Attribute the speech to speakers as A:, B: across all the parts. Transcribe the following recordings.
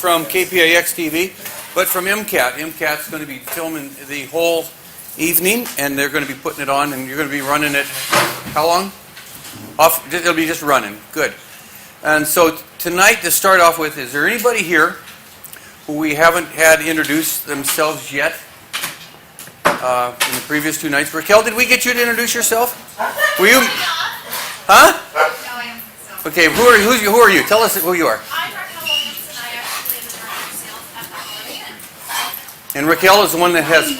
A: from KPIX TV, but from MCAT. MCAT's going to be filming the whole evening, and they're going to be putting it on, and you're going to be running it, how long? It'll be just running. Good. And so tonight, to start off with, is there anybody here who we haven't had introduce themselves yet in the previous two nights? Raquel, did we get you to introduce yourself? Were you? Huh? Okay, who are you? Tell us who you are.
B: I'm Raquel Williamson. I actually am the director of sales at the Holiday Inn.
A: And Raquel is the one that has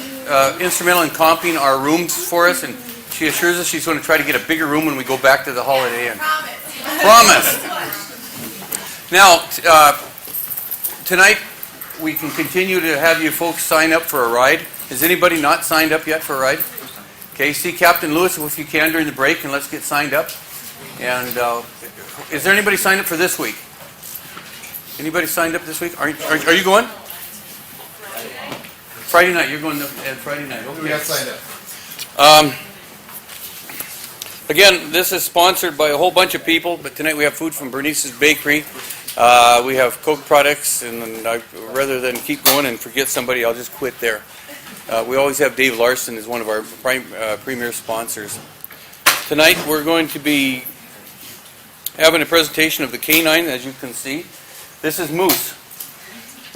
A: instrumental in comping our rooms for us, and she assures us she's going to try to get a bigger room when we go back to the Holiday Inn. Promise. Now, tonight we can continue to have you folks sign up for a ride. Has anybody not signed up yet for a ride? Okay, see Captain Lewis if you can during the break, and let's get signed up. And is there anybody signed up for this week? Anybody signed up this week? Are you going? Friday night. You're going Friday night. Okay.
C: We got signed up.
A: Again, this is sponsored by a whole bunch of people, but tonight we have food from Bernice's Bakery. We have Coke products, and rather than keep going and forget somebody, I'll just quit there. We always have Dave Larson as one of our premier sponsors. Tonight we're going to be having a presentation of the canine, as you can see. This is Moose.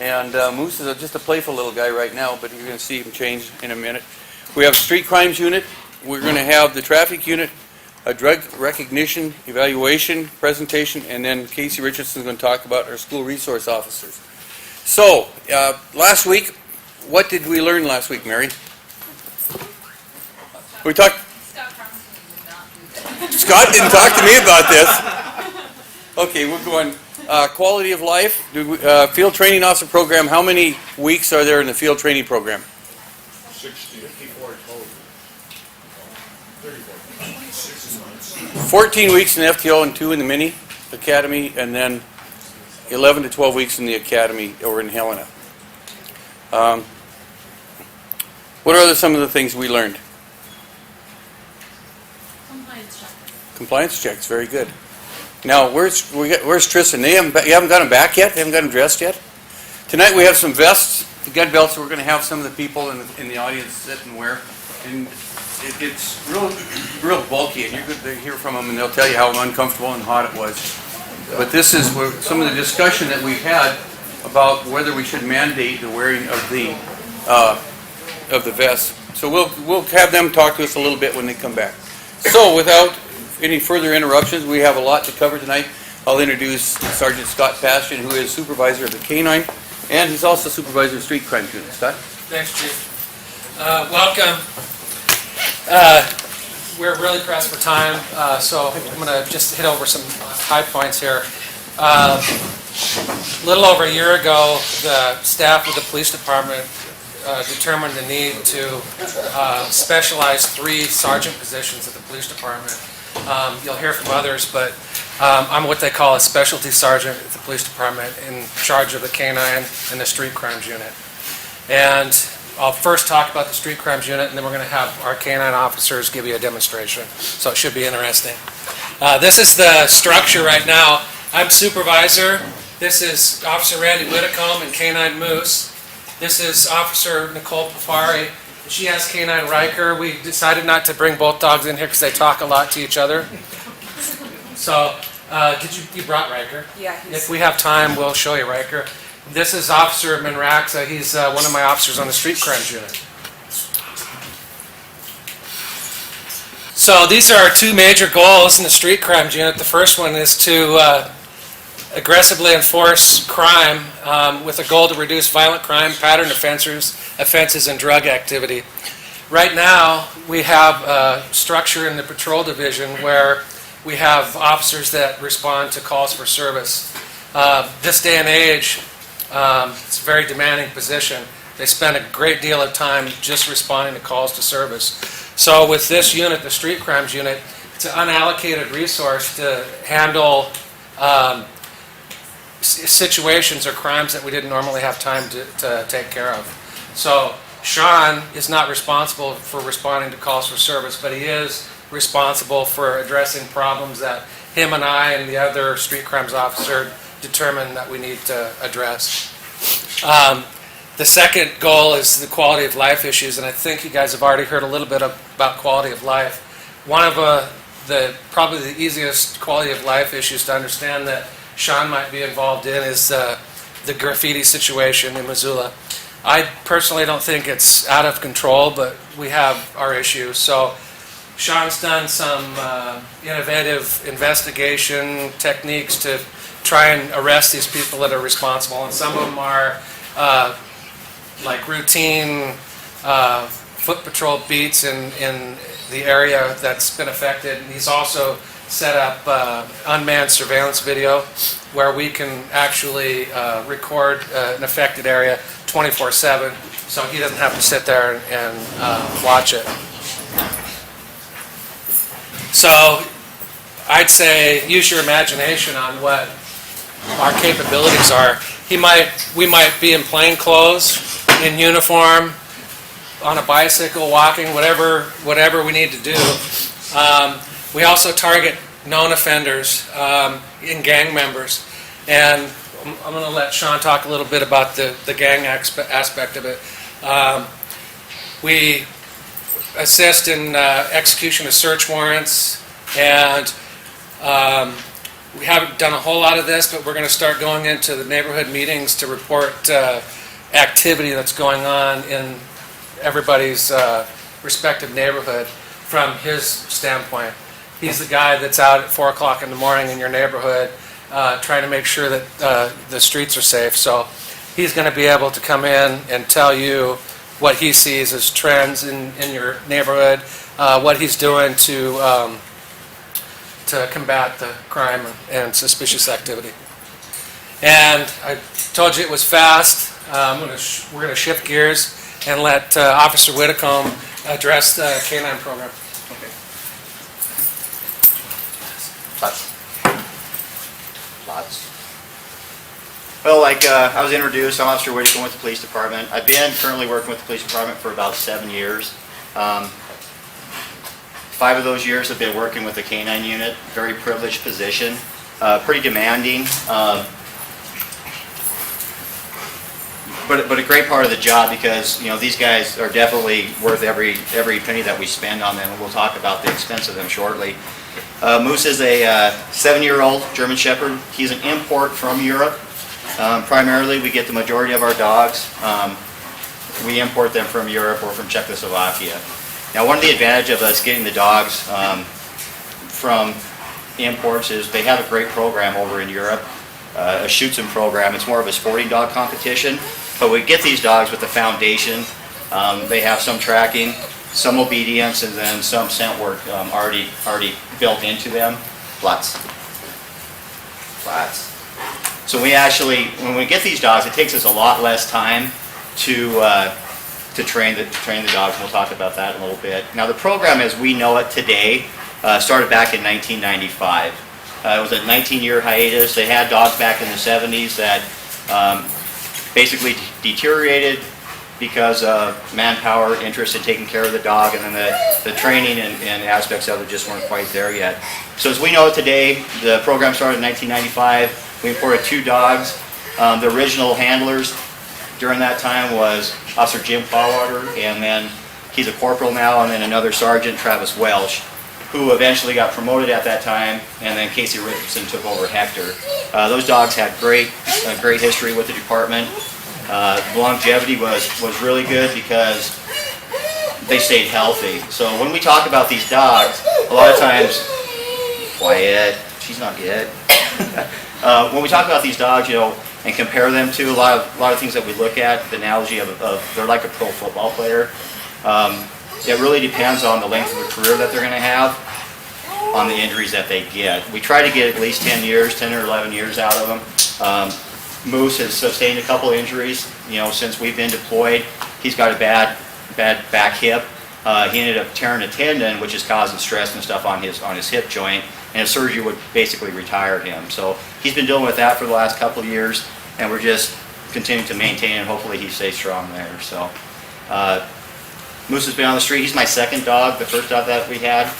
A: And Moose is just a playful little guy right now, but you're going to see him change in a minute. We have a street crimes unit. We're going to have the traffic unit, a drug recognition evaluation presentation, and then Casey Richardson is going to talk about our school resource officers. So, last week, what did we learn last week, Mary? We talked. Scott didn't talk to me about this. Okay, we're going. Quality of life. Field training officer program. How many weeks are there in the field training program?
C: 54 total.
A: 14 weeks in the FTO and 2 in the mini academy, and then 11 to 12 weeks in the academy over in Helena. What are some of the things we learned?
B: Compliance check.
A: Compliance checks, very good. Now, where's Tristan? You haven't got him back yet? They haven't got him dressed yet? Tonight we have some vests, the gun belts, so we're going to have some of the people in the audience sit and wear. And it's real bulky, and you're good to hear from them, and they'll tell you how uncomfortable and hot it was. But this is some of the discussion that we've had about whether we should mandate the wearing of the vest. So we'll have them talk to us a little bit when they come back. So without any further interruptions, we have a lot to cover tonight. I'll introduce Sergeant Scott Bastian, who is supervisor of the K-9, and he's also supervisor of street crime unit. Scott?
D: Thanks, Chief. Welcome. We're really pressed for time, so I'm going to just hit over some high points here. A little over a year ago, the staff of the police department determined the need to specialize 3 sergeant positions at the police department. You'll hear from others, but I'm what they call a specialty sergeant at the police department in charge of the K-9 and the street crimes unit. And I'll first talk about the street crimes unit, and then we're going to have our K-9 officers give you a demonstration. So it should be interesting. This is the structure right now. I'm supervisor. This is Officer Randy Whitcomb and K-9 Moose. This is Officer Nicole Pafari. She has K-9 Riker. We decided not to bring both dogs in here because they talk a lot to each other. So, you brought Riker?
E: Yeah.
D: If we have time, we'll show you Riker. This is Officer Manraxa. He's one of my officers on the street crimes unit. So these are our 2 major goals in the street crimes unit. The first one is to aggressively enforce crime with a goal to reduce violent crime, pattern offenses, and drug activity. Right now, we have a structure in the patrol division where we have officers that respond to calls for service. This day and age, it's a very demanding position. They spend a great deal of time just responding to calls to service. So with this unit, the street crimes unit, it's an unallocated resource to handle situations or crimes that we didn't normally have time to take care of. So Sean is not responsible for responding to calls for service, but he is responsible for addressing problems that him and I and the other street crimes officer determined that we need to address. The second goal is the quality of life issues, and I think you guys have already heard a little bit about quality of life. One of probably the easiest quality of life issues to understand that Sean might be involved in is the graffiti situation in Missoula. I personally don't think it's out of control, but we have our issues. So Sean's done some innovative investigation techniques to try and arrest these people that are responsible, and some of them are like routine foot patrol beats in the area that's been affected. And he's also set up unmanned surveillance video where we can actually record an affected area 24/7, so he doesn't have to sit there and watch it. So I'd say use your imagination on what our capabilities are. We might be in plain clothes, in uniform, on a bicycle, walking, whatever we need to do. We also target known offenders and gang members. And I'm going to let Sean talk a little bit about the gang aspect of it. We assist in execution of search warrants, and we haven't done a whole lot of this, but we're going to start going into the neighborhood meetings to report activity that's going on in everybody's respective neighborhood from his standpoint. He's the guy that's out at 4 o'clock in the morning in your neighborhood trying to make sure that the streets are safe. So he's going to be able to come in and tell you what he sees as trends in your neighborhood, what he's doing to combat the crime and suspicious activity. And I told you it was fast. We're going to shift gears and let Officer Whitcomb address the K-9 program.
E: Okay. Lots. Well, I was introduced, I'm Officer Whitcomb with the police department. I've been currently working with the police department for about 7 years. 5 of those years have been working with the K-9 unit. Very privileged position, pretty demanding, but a great part of the job because these guys are definitely worth every penny that we spend on them. And we'll talk about the expense of them shortly. Moose is a 7-year-old German Shepherd. He's an import from Europe. Primarily, we get the majority of our dogs. We import them from Europe or from Czechoslovakia. Now, one of the advantages of us getting the dogs from imports is they have a great program over in Europe, a Schützen program. It's more of a sporting dog competition, but we get these dogs with the foundation. They have some tracking, some obedience, and then some scent work already built into them. Lots. So when we get these dogs, it takes us a lot less time to train the dogs, and we'll talk about that in a little bit. Now, the program as we know it today started back in 1995. It was a 19-year hiatus. They had dogs back in the 70s that basically deteriorated because of manpower, interest in taking care of the dog, and then the training and aspects of it just weren't quite there yet. So as we know it today, the program started in 1995. We imported 2 dogs. The original handlers during that time was Officer Jim Fallwater, and then he's a corporal now, and then another sergeant, Travis Welsh, who eventually got promoted at that time, and then Casey Richardson took over Hector. Those dogs had great history with the department. Longevity was really good because they stayed healthy. So when we talk about these dogs, a lot of times, quiet, she's not yet. When we talk about these dogs, and compare them to a lot of things that we look at, the analogy of they're like a pro football player. It really depends on the length of the career that they're going to have, on the injuries that they get. We try to get at least 10 or 11 years out of them. Moose has sustained a couple injuries, since we've been deployed. He's got a bad back hip. He ended up tearing a tendon, which is causing stress and stuff on his hip joint, and his surgery would basically retire him. So he's been dealing with that for the last couple of years, and we're just continuing to maintain, and hopefully he stays strong there. So Moose has been on the street. He's my second dog. The first dog that we had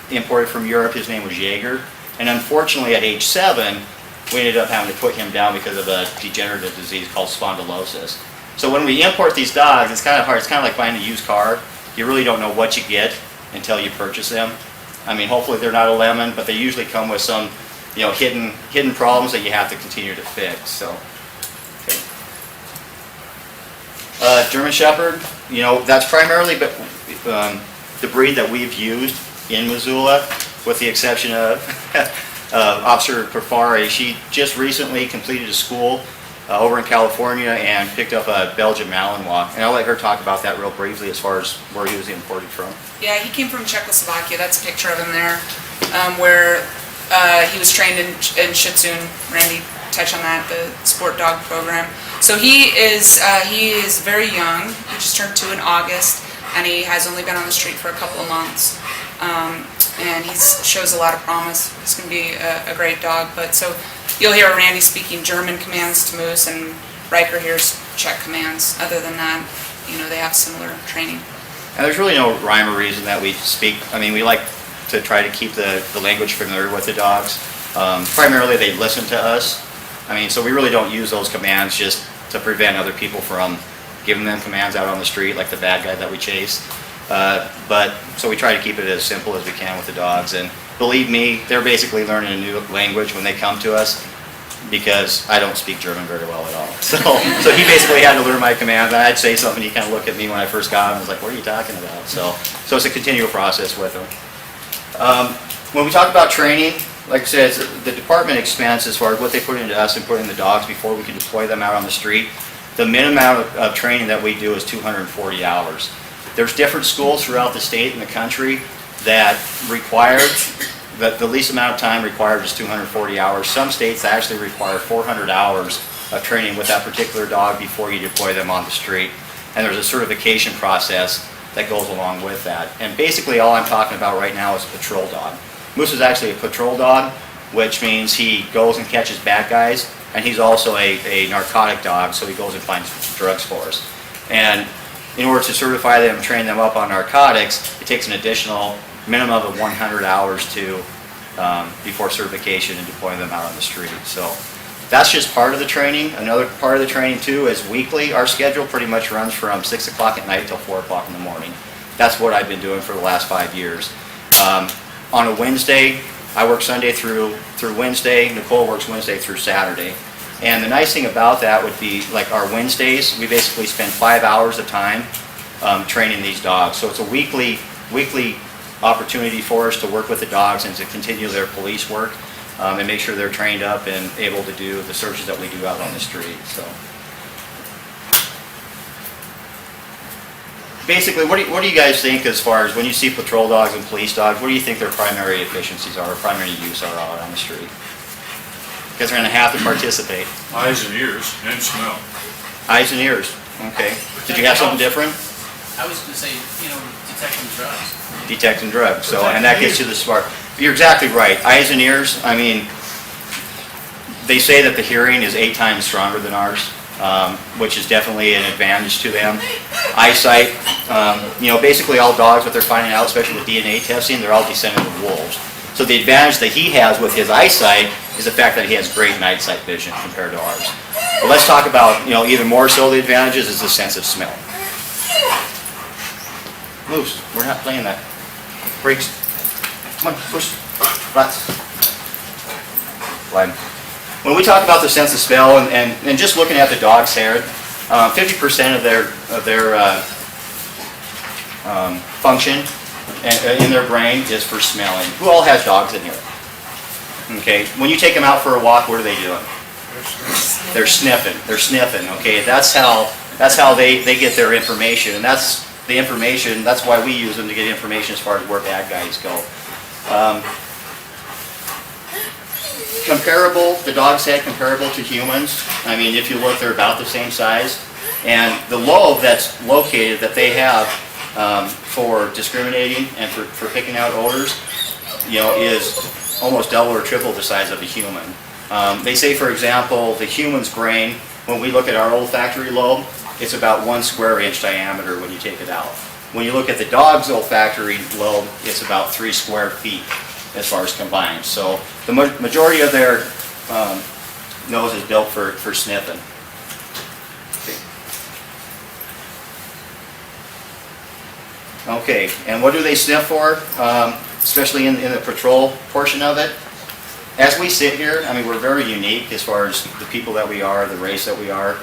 E: imported from Europe, his name was Jaeger, and unfortunately at age 7, we ended up having to put him down because of a degenerative disease called spondylosis. So when we import these dogs, it's kind of hard. It's kind of like buying a used car. You really don't know what you get until you purchase them. I mean, hopefully they're not a lemon, but they usually come with some, hidden problems that you have to continue to fix. So, okay. German Shepherd, that's primarily the breed that we've used in Missoula, with the exception of Officer Perfari. She just recently completed a school over in California and picked up a Belgian Malinois. And I'll let her talk about that real briefly as far as where he was imported from.
F: Yeah, he came from Czechoslovakia. That's a picture of him there, where he was trained in Shih Tzu. Randy touched on that, the sport dog program. So he is very young. He just turned 2 in August, and he has only been on the street for a couple of months. And he shows a lot of promise. He's going to be a great dog. But so you'll hear Randy speaking German commands to Moose, and Riker hears Czech commands. Other than that, they have similar training.
E: And there's really no rhyme or reason that we speak. I mean, we like to try to keep the language familiar with the dogs. Primarily, they listen to us. I mean, so we really don't use those commands just to prevent other people from giving them commands out on the street, like the bad guy that we chase. But so we try to keep it as simple as we can with the dogs. And believe me, they're basically learning a new language when they come to us, because I don't speak German very well at all. So he basically had to learn my commands. I'd say something, he'd kind of look at me when I first got him and was like, what are you talking about? So it's a continual process with him. When we talk about training, like I said, it's the department expense as far as what they put into us and put in the dogs before we can deploy them out on the street. The minimum amount of training that we do is 240 hours. There's different schools throughout the state and the country that require, the least amount of time required is 240 hours. Some states actually require 400 hours of training with that particular dog before you deploy them on the street. And there's a certification process that goes along with that. And basically all I'm talking about right now is a patrol dog. Moose is actually a patrol dog, which means he goes and catches bad guys, and he's also a narcotic dog, so he goes and finds drugs for us. And in order to certify them and train them up on narcotics, it takes an additional minimum of 100 hours before certification and deploying them out on the street. So that's just part of the training. Another part of the training too is weekly. Our schedule pretty much runs from 6 o'clock at night till 4 o'clock in the morning. That's what I've been doing for the last 5 years. On a Wednesday, I work Sunday through Wednesday. Nicole works Wednesday through Saturday. And the nice thing about that would be, like our Wednesdays, we basically spend 5 hours of time training these dogs. So it's a weekly opportunity for us to work with the dogs and to continue their police work and make sure they're trained up and able to do the searches that we do out on the street. So basically, what do you guys think as far as when you see patrol dogs and police dogs, what do you think their primary efficiencies are or primary use are out on the street? Because they're going to have to participate.
C: Eyes and ears and smell.
E: Eyes and ears. Okay. Did you have something different?
G: I was going to say, detecting drugs.
E: Detecting drugs. So, and that gets you the smart. You're exactly right. Eyes and ears. I mean, they say that the hearing is 8 times stronger than ours, which is definitely an advantage to them. Eyesight. Basically all dogs, what they're finding out, especially with DNA testing, they're all descended of wolves. So the advantage that he has with his eyesight is the fact that he has great night sight vision compared to ours. But let's talk about, even more so the advantages is the sense of smell. Moose, we're not playing that. Brakes. Come on, push. Rats. Slide. When we talk about the sense of smell and just looking at the dog's hair, 50% of their function in their brain is for smelling. Who all has dogs in here? Okay, when you take them out for a walk, what are they doing? They're sniffing. They're sniffing. Okay, that's how they get their information, and that's the information. That's why we use them to get information as far as where bad guys go. Comparable, the dog's head comparable to humans. I mean, if you look, they're about the same size, and the lobe that's located that they have for discriminating and for picking out odors, is almost double or triple the size of a human. They say, for example, the human's brain, when we look at our olfactory lobe, it's about 1 square inch diameter when you take it out. When you look at the dog's olfactory lobe, it's about 3 square feet as far as combined. So the majority of their nose is built for sniffing. Okay, and what do they sniff for? Especially in the patrol portion of it. As we sit here, I mean, we're very unique as far as the people that we are, the race that we are,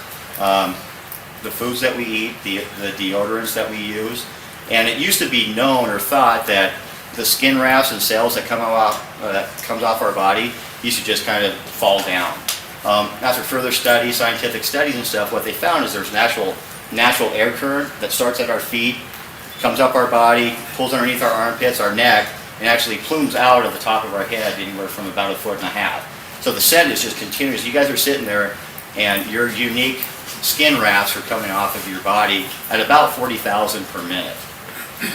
E: the foods that we eat, the deodorants that we use. And it used to be known or thought that the skin rafts and cells that comes off our body used to just kind of fall down. After further studies, scientific studies and stuff, what they found is there's natural air current that starts at our feet, comes up our body, pulls underneath our armpits, our neck, and actually plumes out of the top of our head anywhere from about 1.5 feet. So the scent is just continuous. You guys are sitting there and your unique skin rafts are coming off of your body at about 40,000 per minute.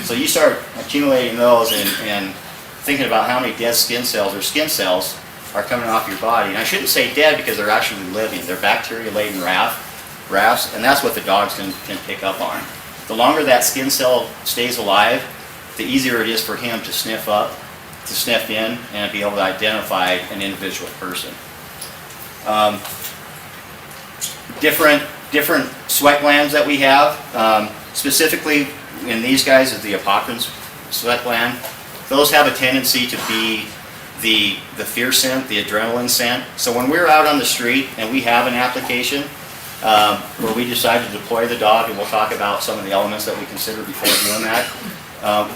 E: So you start accumulating those and thinking about how many dead skin cells or skin cells are coming off your body. And I shouldn't say dead because they're actually living. They're bacteria-laden rafts, and that's what the dogs can pick up on. The longer that skin cell stays alive, the easier it is for him to sniff in, and be able to identify an individual person. Different sweat glands that we have, specifically in these guys is the apocrine sweat gland. Those have a tendency to be the fear scent, the adrenaline scent. So when we're out on the street and we have an application where we decide to deploy the dog, and we'll talk about some of the elements that we consider before doing that,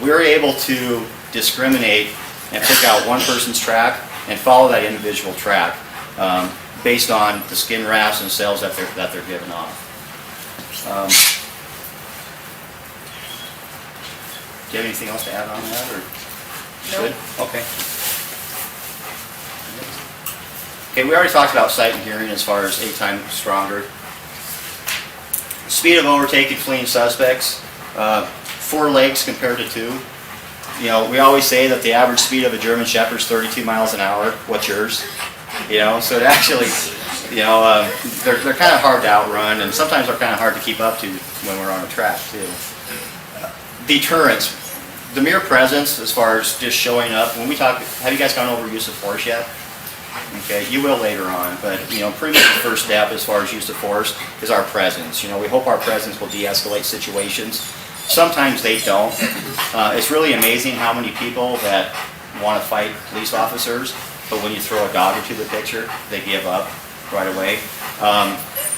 E: we're able to discriminate and pick out one person's track and follow that individual track based on the skin rafts and cells that they're giving off. Do you have anything else to add on that, or?
F: Nope.
E: Good? Okay. Okay, we already talked about sight and hearing as far as 8 times stronger. Speed of overtaking fleeing suspects, 4 legs compared to 2. You know, we always say that the average speed of a German Shepherd is 32 miles an hour. What's yours? You know, so it actually, you know, they're kind of hard to outrun, and sometimes they're kind of hard to keep up to when we're on a track too. Deterrence, the mere presence as far as just showing up. When we talk, have you guys gone over use of force yet? Okay, you will later on, but you know, pretty much the first step as far as use of force is our presence. You know, we hope our presence will de-escalate situations. Sometimes they don't. It's really amazing how many people that want to fight police officers, but when you throw a dog into the picture, they give up right away.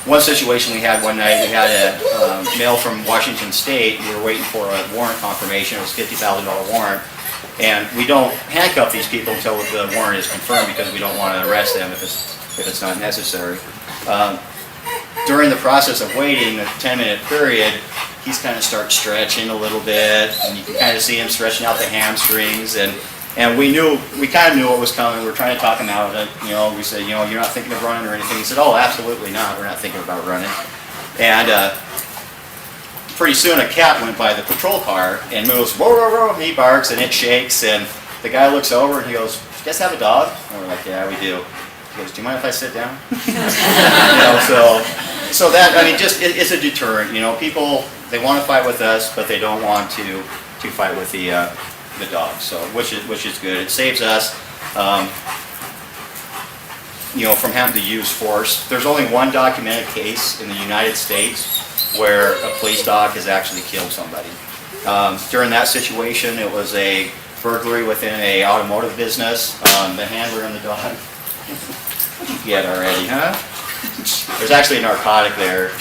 E: One situation we had one night, we had a mail from Washington State. We were waiting for a warrant confirmation. It was a $50,000 warrant. And we don't handcuff these people until the warrant is confirmed because we don't want to arrest them if it's not necessary. During the process of waiting, the 10-minute period, he's kind of starts stretching a little bit, and you can kind of see him stretching out the hamstrings, and we kind of knew what was coming. We were trying to talk him out of it. You know, we said, you know, you're not thinking of running or anything. He said, oh, absolutely not. We're not thinking about running. And pretty soon a cat went by the patrol car and moves, whoa, whoa, whoa, and he barks and it shakes, and the guy looks over and he goes, you guys have a dog? And we're like, yeah, we do. He goes, do you mind if I sit down? You know, so that, I mean, just, it's a deterrent. You know, people, they want to fight with us, but they don't want to fight with the dog, so, which is good. It saves us, you know, from having to use force. There's only one documented case in the United States where a police dog has actually killed somebody. During that situation, it was a burglary within an automotive business. The handler and the dog, get already, huh? There's actually a narcotic there.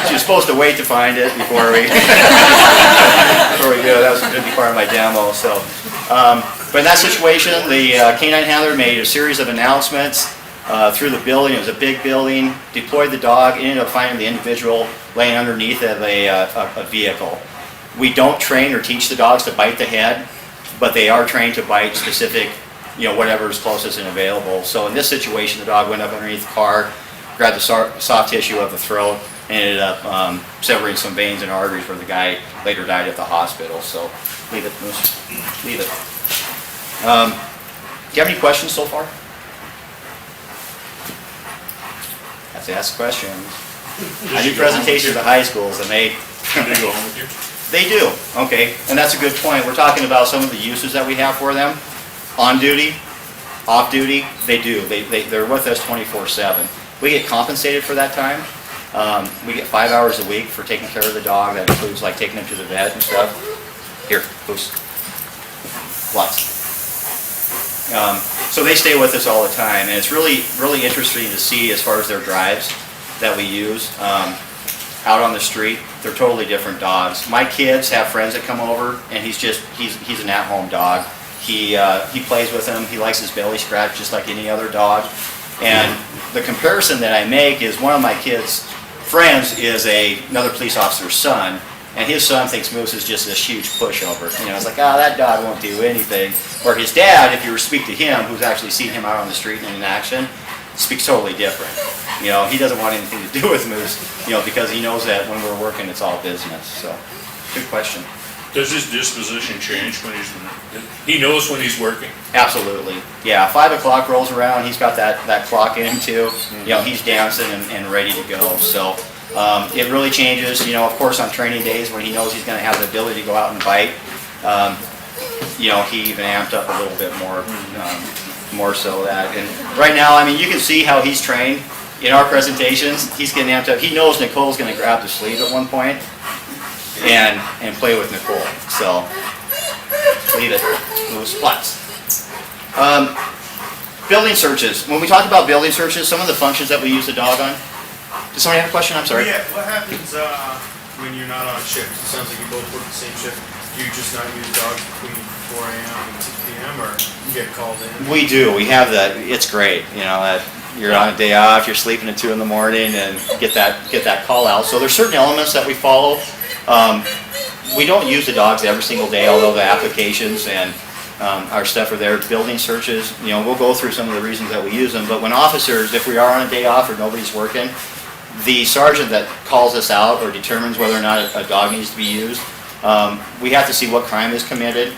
E: She was supposed to wait to find it before we go. That was going to be part of my demo. So, but in that situation, the canine handler made a series of announcements through the building. It was a big building. Deployed the dog. Ended up finding the individual laying underneath of a vehicle. We don't train or teach the dogs to bite the head, but they are trained to bite specific, you know, whatever is closest and available. So in this situation, the dog went up underneath the car, grabbed the soft tissue of the throat, and ended up severing some veins and arteries where the guy later died at the hospital. So leave it, Moose. Leave it. Do you have any questions so far? Have to ask questions. I do presentations at high schools, and they
C: go home with you?
E: They do. Okay, and that's a good point. We're talking about some of the uses that we have for them. On duty, off duty, they do. They're with us 24/7. We get compensated for that time. We get 5 hours a week for taking care of the dog. That includes like taking him to the vet and stuff. Here, Goose. Lots. So they stay with us all the time, and it's really interesting to see as far as their drives that we use out on the street. They're totally different dogs. My kids have friends that come over, and he's an at-home dog. He plays with them. He likes his belly scratched just like any other dog. And the comparison that I make is one of my kids' friends is another police officer's son, and his son thinks Moose is just this huge pushover. You know, it's like, oh, that dog won't do anything. Or his dad, if you were to speak to him, who's actually seen him out on the street and in action, speaks totally different. You know, he doesn't want anything to do with Moose, you know, because he knows that when we're working, it's all business. So, good question.
C: Does his disposition change when he knows when he's working?
E: Absolutely. Yeah, 5 o'clock rolls around, he's got that clock in too. You know, he's dancing and ready to go. So it really changes, you know, of course on training days when he knows he's gonna have the ability to go out and bite, you know, he even amped up a little bit more so that. And right now, I mean, you can see how he's trained in our presentations. He's getting amped up. He knows Nicole's gonna grab the sleeve at one point and play with Nicole. So, leave it. Move splats. Building searches. When we talk about building searches, some of the functions that we use the dog on. Does somebody have a question? I'm sorry.
H: Yeah, what happens when you're not on shift? It sounds like you both work the same shift. Do you just not use dogs between 4 a.m. and 6 p.m. or you get called in?
E: We do. We have that. It's great. You know, that you're on a day off, you're sleeping at 2 in the morning and get that call out. So there's certain elements that we follow. We don't use the dogs every single day, although the applications and our stuff are there. Building searches, you know, we'll go through some of the reasons that we use them, but when officers, if we are on a day off or nobody's working, the sergeant that calls us out or determines whether or not a dog needs to be used, we have to see what crime is committed,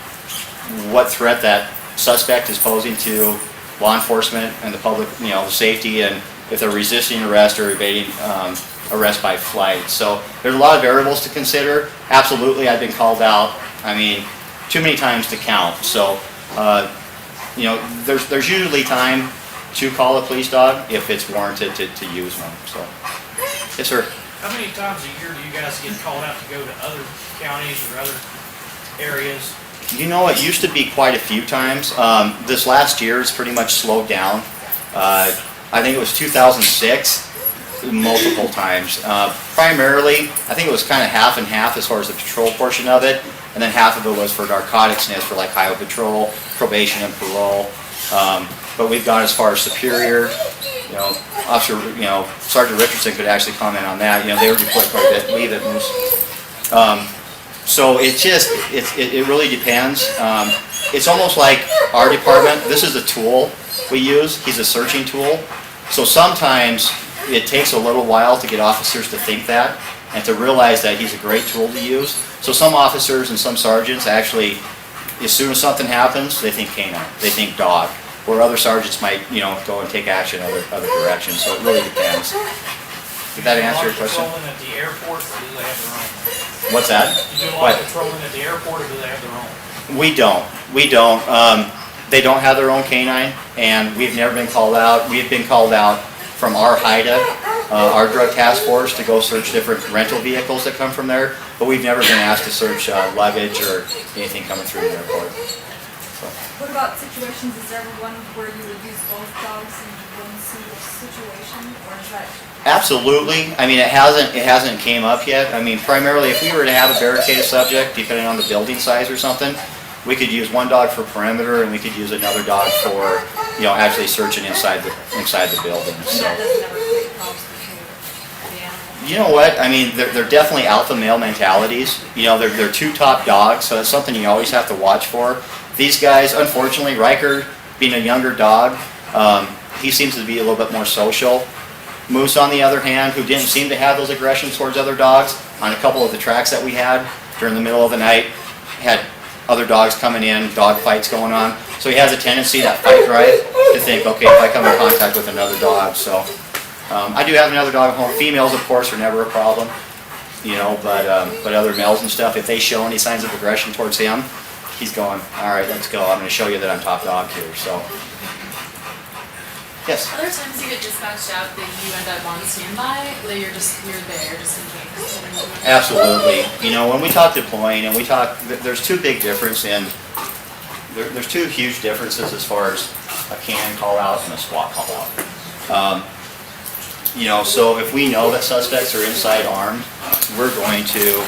E: what threat that suspect is posing to law enforcement and the public, you know, safety, and if they're resisting arrest or evading arrest by flight. So there's a lot of variables to consider. Absolutely, I've been called out, I mean, too many times to count. So, you know, there's usually time to call a police dog if it's warranted to use one. So, yes, sir.
G: How many times a year do you guys get called out to go to other counties or other areas?
E: You know, it used to be quite a few times. This last year it's pretty much slowed down. I think it was 2006. Multiple times. Primarily, I think it was kind of half and half as far as the patrol portion of it, and then half of it was for narcotics sniffs for like highway patrol, probation, and parole. But we've gone as far as Superior. You know, Officer, you know, Sergeant Richardson could actually comment on that. You know, they were deployed quite a bit. Leave it, Moose. So it really depends. It's almost like our department. This is a tool we use. He's a searching tool. So sometimes it takes a little while to get officers to think that and to realize that he's a great tool to use. So some officers and some sergeants actually, as soon as something happens, they think canine, they think dog, where other sergeants might, you know, go and take action other directions. So it really depends. Did that answer your question?
G: Patrolling at the airport, or do they have their own?
E: What's that?
G: You do a lot of patrolling at the airport, or do they have their own?
E: We don't. They don't have their own canine, and we've never been called out. We've been called out from our HIDA, our drug task force, to go search different rental vehicles that come from there, but we've never been asked to search luggage or anything coming through the airport. So.
I: What about situations, is there ever one where you would use both dogs in one situation, or is that?
E: Absolutely. I mean, it hasn't came up yet. I mean, primarily, if we were to have a barricaded subject, depending on the building size or something, we could use one dog for perimeter, and we could use another dog for, you know, actually searching inside the building. So.
I: And that doesn't ever create problems between the animals?
E: You know what? I mean, they're definitely alpha male mentalities. You know, they're two top dogs, so that's something you always have to watch for. These guys, unfortunately, Riker, being a younger dog, he seems to be a little bit more social. Moose, on the other hand, who didn't seem to have those aggressions towards other dogs, on a couple of the tracks that we had during the middle of the night, had other dogs coming in, dog fights going on. So he has a tendency, that fight drive, to think, okay, if I come in contact with another dog. So I do have another dog at home. Females, of course, are never a problem, you know, but other males and stuff, if they show any signs of aggression towards him, he's going, all right, let's go. I'm going to show you that I'm top dog here. So Yes?
B: Other times you get dispatched out that you end up on standby, that you're there just in case.
E: Absolutely. You know, when we talk deploying and there's two big differences there's two huge differences as far as a can call out and a SWAT call out. You know, so if we know that suspects are inside armed, we're going to,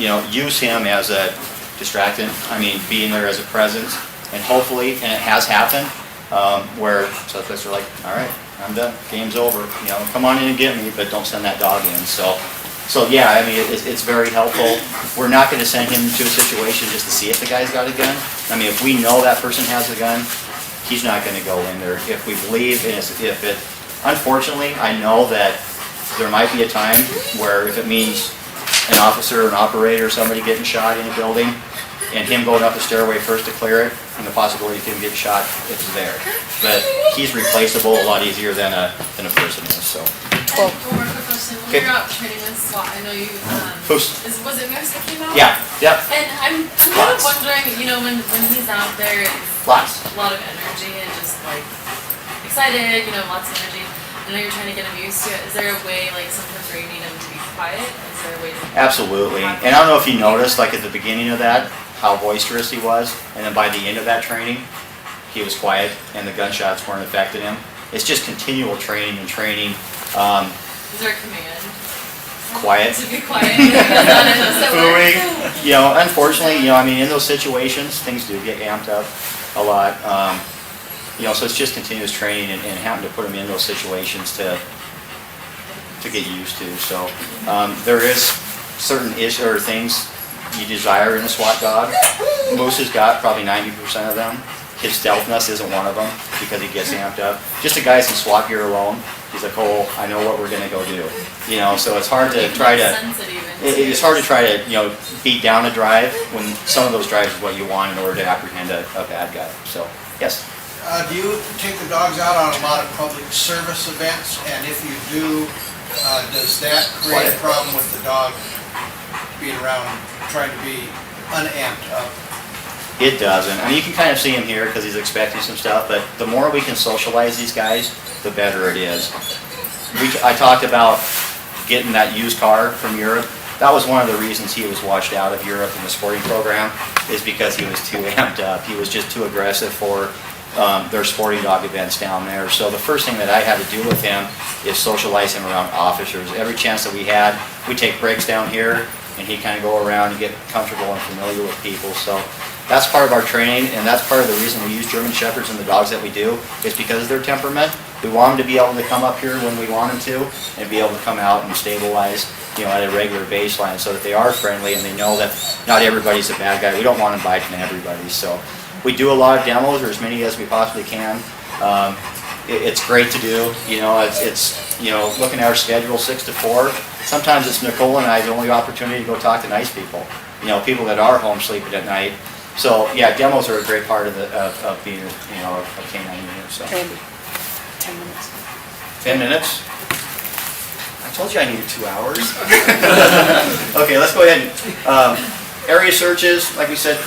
E: you know, use him as a distractant. I mean, being there as a presence, and hopefully, and it has happened, where suspects are like, all right, I'm done, game's over. You know, come on in and get me, but don't send that dog in. So yeah, I mean, it's very helpful. We're not going to send him to a situation just to see if the guy's got a gun. I mean, if we know that person has a gun, he's not going to go in there. If we believe, and unfortunately, I know that there might be a time where if it means an officer, an operator, somebody getting shot in a building, and him going up the stairway first to clear it, and the possibility of him getting shot, it's there. But he's replaceable a lot easier than a person is, so.
B: And one more quick question. When
E: Okay.
B: you're out training with SWAT, I know you,
E: Who's-
B: was it Moose that came out?
E: Yeah, yep,
B: And I'm kind of
E: Lots.
B: wondering, you know, when he's out there, it's
E: lots.
B: a lot of energy and just like excited, you know, lots of energy. I know you're trying to get him used to it. Is there a way, like sometimes where you need him to be quiet? Is there a way to?
E: Absolutely. And I don't know if you noticed, like at the beginning of that, how boisterous he was, and then by the end of that training, he was quiet and the gunshots weren't affecting him. It's just continual training and training.
B: Is there a command?
E: Quiet.
B: To be quiet. Does it work?
E: You know, unfortunately, you know, I mean, in those situations, things do get amped up a lot. You know, so it's just continuous training and having to put them in those situations to get used to. So there is certain issues or things you desire in a SWAT dog. Moose has got probably 90% of them. His stealthness isn't one of them because he gets amped up. Just a guy's in SWAT gear alone, he's like, oh, I know what we're gonna go do. You know, so it's hard to try to, it's hard to try to, you know, beat down a drive when some of those drives is what you want in order to apprehend a bad guy. So, yes.
J: Do you take the dogs out on a lot of public service events? And if you do, does that create a problem with the dog being around, trying to be unamped up?
E: It doesn't. I mean, you can kind of see him here because he's expecting some stuff, but the more we can socialize these guys, the better it is. I talked about getting that used car from Europe. That was one of the reasons he was washed out of Europe in the sporting program, is because he was too amped up. He was just too aggressive for their sporting dog events down there. So the first thing that I had to do with him is socialize him around officers. Every chance that we had, we take breaks down here, and he'd kind of go around and get comfortable and familiar with people. So that's part of our training, and that's part of the reason we use German Shepherds and the dogs that we do, is because of their temperament. We want them to be able to come up here when we want them to, and be able to come out and stabilize, you know, at a regular baseline, so that they are friendly and they know that not everybody's a bad guy. We don't want them biting everybody. So we do a lot of demos, or as many as we possibly can. It's great to do. You know, it's you know, looking at our schedule, 6 to 4. Sometimes it's Nicole and I's only opportunity to go talk to nice people. You know, people that are home sleeping at night. So yeah, demos are a great part of being, you know, a canine unit. So.
F: 10 minutes.
E: 10 minutes? I told you I needed 2 hours. Okay, let's go ahead. Area searches, like we said,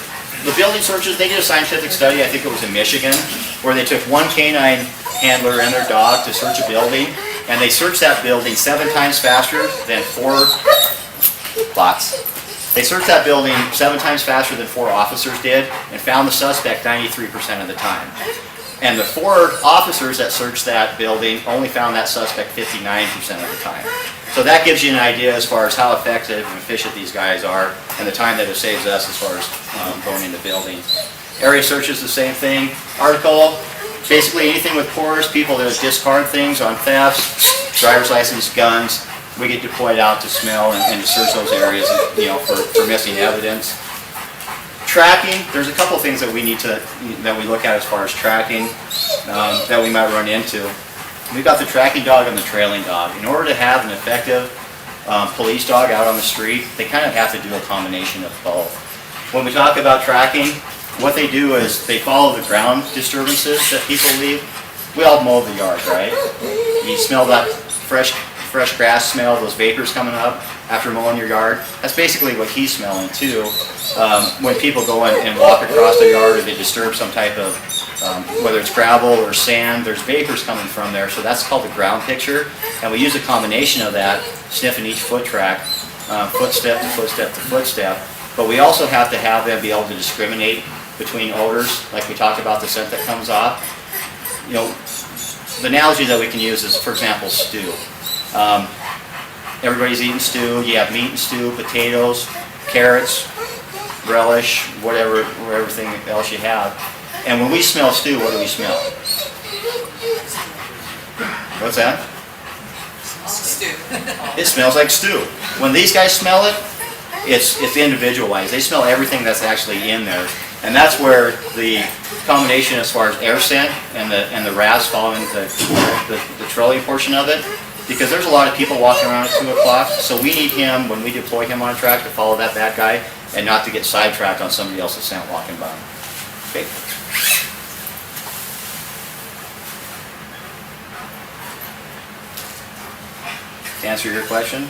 E: the building searches, they did a scientific study, I think it was in Michigan, where they took one canine handler and their dog to search a building, and they searched that building 7 times faster than 4 They searched that building 7 times faster than 4 officers did, and found the suspect 93% of the time. And the 4 officers that searched that building only found that suspect 59% of the time. So that gives you an idea as far as how effective and efficient these guys are, and the time that it saves us as far as going into buildings. Area searches, the same thing. Article, basically anything with porous, people that discard things on thefts, driver's license, guns, we get deployed out to smell and to search those areas, you know, for missing evidence. Tracking, there's a couple things that we look at as far as tracking that we might run into. We've got the tracking dog and the trailing dog. In order to have an effective police dog out on the street, they kind of have to do a combination of both. When we talk about tracking, what they do is they follow the ground disturbances that people leave. We all mow the yard, right? You smell that fresh grass smell, those vapors coming up after mowing your yard. That's basically what he's smelling too. when people go and walk across the yard or they disturb some type of, whether it's gravel or sand, there's vapors coming from there, so that's called the ground picture. And we use a combination of that, sniffing each foot track, footstep to footstep to footstep. But we also have to have them be able to discriminate between odors, like we talked about the scent that comes off. You know, the analogy that we can use is, for example, stew. Everybody's eating stew. You have meat and stew, potatoes, carrots, relish, whatever, everything else you have. And when we smell stew, what do we smell? What's that?
F: Stew.
E: It smells like stew. When these guys smell it, it's individualized. They smell everything that's actually in there. And that's where the combination as far as air scent and the RAS following the trailing portion of it, because there's a lot of people walking around at 2 o'clock, so we need him, when we deploy him on a track, to follow that bad guy and not to get sidetracked on somebody else's scent walking by. Okay? To answer your question,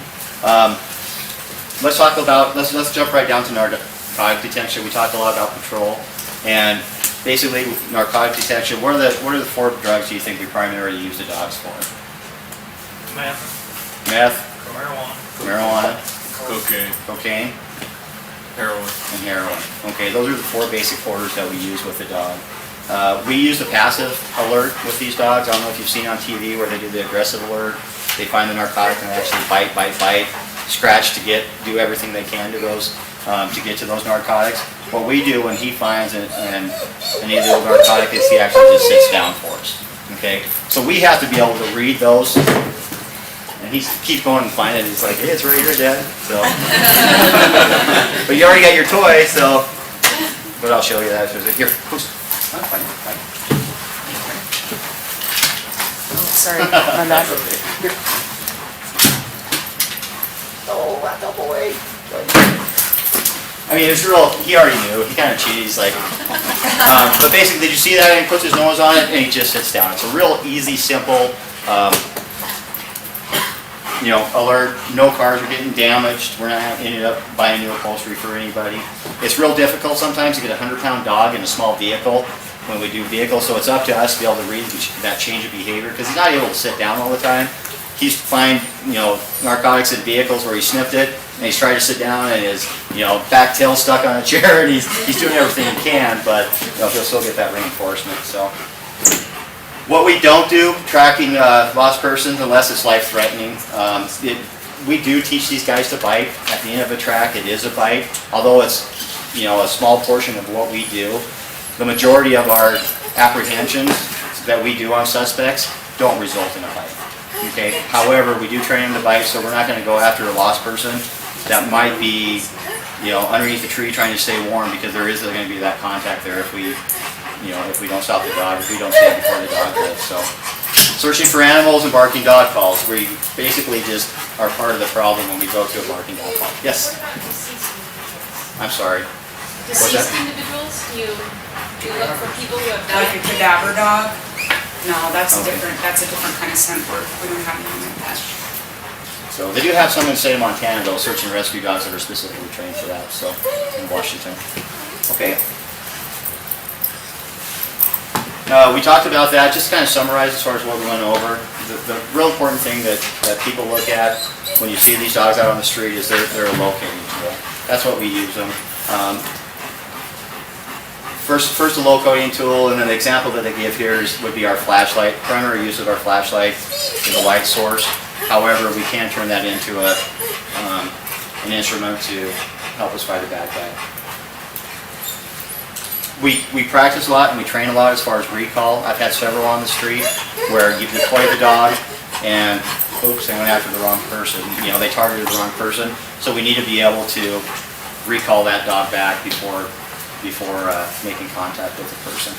E: let's talk about, let's jump right down to narcotic detection. We talked a lot about patrol, and basically narcotic detection. What are the 4 drugs you think we primarily use the dogs for?
G: Meth,
E: Meth,
G: marijuana,
E: marijuana, cocaine,
C: Heroin.
E: and heroin. Okay, those are the 4 basic orders that we use with the dog. We use the passive alert with these dogs. I don't know if you've seen on TV where they do the aggressive alert. They find the narcotic and they actually bite, scratch to do everything they can to those, to get to those narcotics. What we do when he finds an illegal narcotic is he actually just sits down for us. Okay, so we have to be able to read those. And he keeps going and finding it. He's like, hey, it's right here, Dad. So, but you already got your toy, so. But I'll show you that. Here, I'm fine.
F: Sorry, my bad.
E: Oh, back up away. I mean, it's real. He already knew. He kind of cheated. He's like, but basically, did you see that? And he puts his nose on it, and he just sits down. It's a real easy, simple. Alert, no cars are getting damaged, we're not ending up buying new upholstery for anybody. It's real difficult sometimes to get a 100-pound dog in a small vehicle when we do vehicles, so it's up to us to be able to read that change of behavior, because he's not able to sit down all the time. He's find, narcotics in vehicles where he sniffed it, and he's trying to sit down and his, back tail stuck on a chair, and he's doing everything he can, but, he'll still get that reinforcement, so. What we don't do, tracking lost persons unless it's life-threatening. We do teach these guys to bite. At the end of a track, it is a bite. Although it's a small portion of what we do, the majority of our apprehensions that we do on suspects don't result in a bite. Okay. However, we do train them to bite, so we're not going to go after a lost person that might be underneath the tree trying to stay warm, because there is going to be that contact there if we don't stop the dog, if we don't stay before the dog does. So, searching for animals and barking dog calls. We basically just are part of the problem when we go to a barking dog call. Yes? I'm sorry. What's
B: Deceased
E: that?
B: individuals, do you look for people who have
F: Like a
B: died?
F: cadaver dog? No, that's a different kind of scent word. We don't have anything like that.
E: So they do have some in the state of Montana, though, search and rescue dogs that are specifically trained for that, so, in Washington. Okay. We talked about that, just to kind of summarize as far as what we went over. The real important thing that people look at when you see these dogs out on the street is they're a locating tool. That's what we use them. First a locating tool, and then the example that they give here would be our flashlight. Primary use of our flashlight is a light source. However, we can turn that into an instrument to help us fight a bad guy. We practice a lot and we train a lot as far as recall. I've had several on the street where you deploy the dog and, oops, they went after the wrong person. They targeted the wrong person. So we need to be able to recall that dog back before making contact with the person.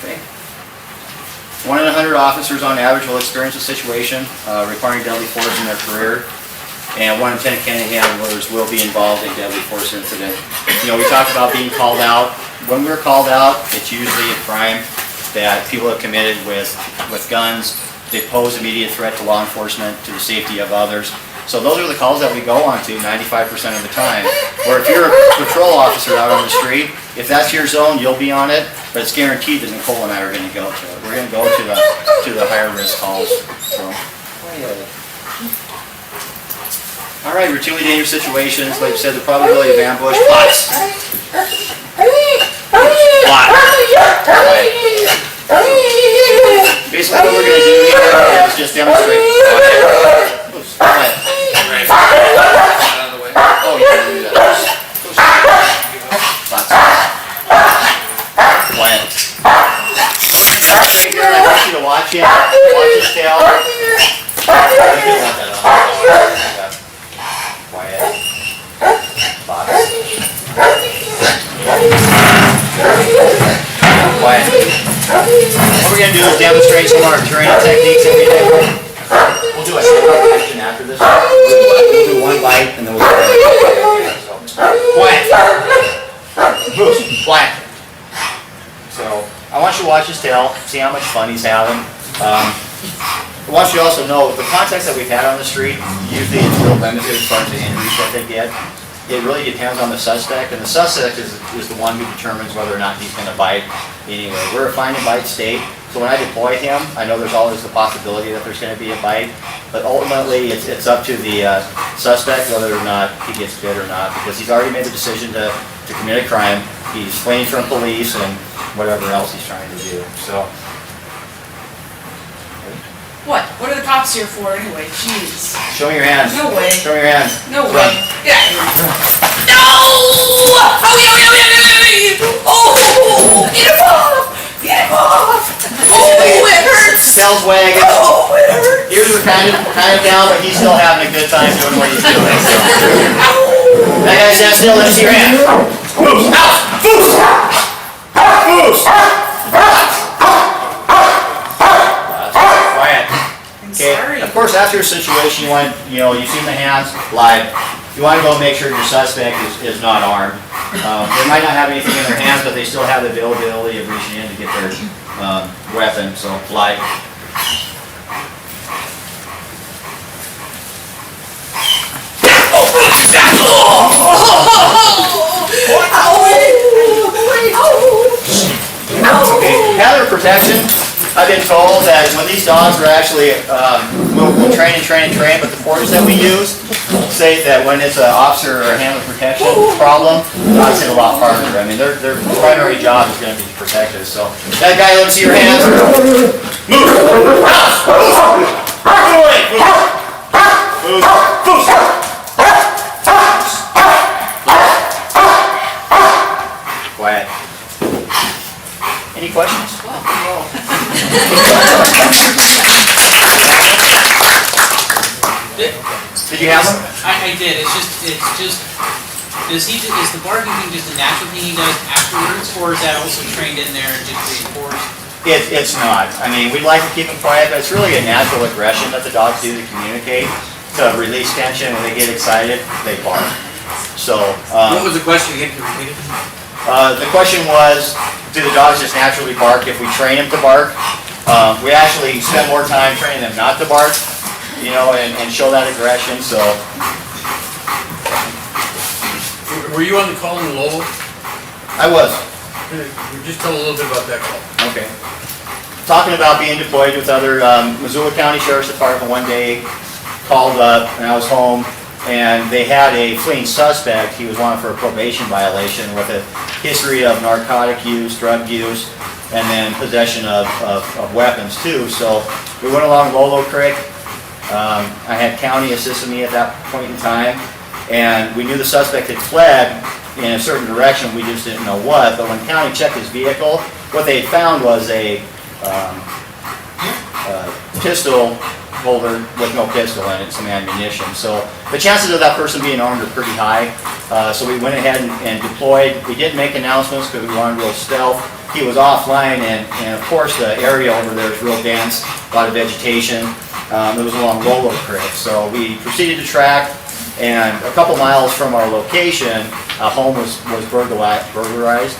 E: Okay. 1 in 100 officers on average will experience a situation requiring deadly force in their career. And 1 in 10 canine handlers will be involved in deadly force incident. We talked about being called out. When we're called out, it's usually a crime that people have committed with guns. They pose immediate threat to law enforcement, to the safety of others. So those are the calls that we go on to 95% of the time. Or if you're a patrol officer out on the street, if that's your zone, you'll be on it, but it's guaranteed that Nicole and I are gonna go to it. We're gonna go to the higher risk calls, so. All right, routinely dangerous situations, like I said, the probability of ambush, plots. Plot. Basically what we're gonna do here is just demonstrate. Quiet. Oh, you can do that. Plots. Quiet. Right here, I want you to watch him, watch his tail. Quiet. Plots. Quiet. What we're going to do is demonstrate some of our training techniques that we do. We'll do a short after this. We'll do one bite and then we'll go. Quiet. Boost. Quiet. So, I want you to watch his tail, see how much fun he's having. I want you to also know the context that we've had on the street, usually it's real limited as far as the injuries that they get. It really depends on the suspect, and the suspect is the one who determines whether or not he's going to bite anyway. We're a find and bite state, so when I deploy him, I know there's always the possibility that there's going to be a bite, but ultimately it's up to the suspect whether or not he gets bit or not, because he's already made the decision to commit a crime. He's fleeing from police and whatever else he's trying to do. So.
F: What? What are the cops here for anyway? Jeez.
E: Show me your hands.
F: No way.
E: Show me your hands.
F: No
E: Run.
F: way. Get out of here. No! Oh, oh, get him off! Get him off! Oh, it hurts!
E: Tail's wagging.
F: Oh, it hurts!
E: Ears are kind of down, but he's still having a good time doing what he's doing. So. That guy stand still. Let me see your hand. Moose. Out. Moose. Moose. Quiet. Okay. Of course, after a situation, you've seen the hands live. You want to go make sure your suspect is not armed. They might not have anything in their hands, but they still have the availability of reaching in to get their weapon. So, live. Okay, matter of protection. I've been told that when these dogs are actually, we'll train, but the force that we use say that when it's an officer or a hand of protection problem, dogs hit a lot harder. I mean, their primary job is going to be to protect us. So, that guy, let me see your hands. Move! Move! Move away! Move! Move! Quiet. Any questions? Did you have them?
K: I did. Is the barking thing just a natural thing he does afterwards, or is that also trained in there and just reinforced?
E: It's not. I mean, we'd like to keep them quiet, but it's really a natural aggression that the dogs do to communicate, to release tension. When they get excited, they bark. So.
A: What was the question again? Can you repeat it?
E: The question was, do the dogs just naturally bark if we train them to bark? We actually spend more time training them not to bark, and show that aggression, so.
A: Were you on the call in Lowell?
E: I was.
A: Just tell a little bit about that call.
E: Okay. Talking about being deployed with other Missoula County Sheriff's Department one day, called up, and I was home, and they had a fleeing suspect. He was wanted for a probation violation with a history of narcotic use, drug use, and then possession of weapons too. So we went along Lolo Creek. I had county assisting me at that point in time, and we knew the suspect had fled in a certain direction. We just didn't know what. But when county checked his vehicle, what they had found was a pistol holder with no pistol in it, some ammunition. So the chances of that person being armed are pretty high. So we went ahead and deployed. We didn't make announcements because we wanted to go stealth. He was offline, and of course the area over there is real dense, a lot of vegetation. It was along Lolo Creek. So we proceeded to track, and a couple miles from our location, a home was burglarized,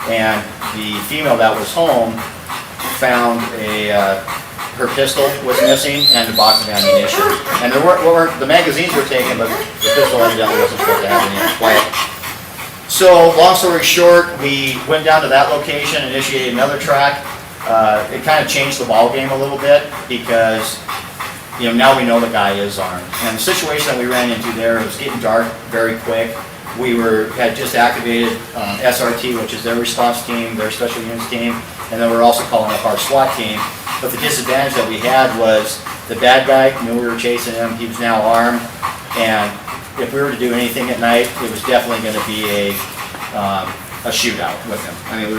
E: and the female that was home found a her pistol was missing and a box of ammunition. And the magazines were taken, but the pistol evidently wasn't supposed to have any in play. So, long story short, we went down to that location, initiated another track. It kind of changed the ball game a little bit because, now we know the guy is armed. And the situation that we ran into there, it was getting dark very quick. We had just activated SRT, which is their response team, their special units team, and then we're also calling up our SWAT team. But the disadvantage that we had was the bad guy knew we were chasing him. He was now armed, and if we were to do anything at night, it was definitely going to be a shootout with him. I mean,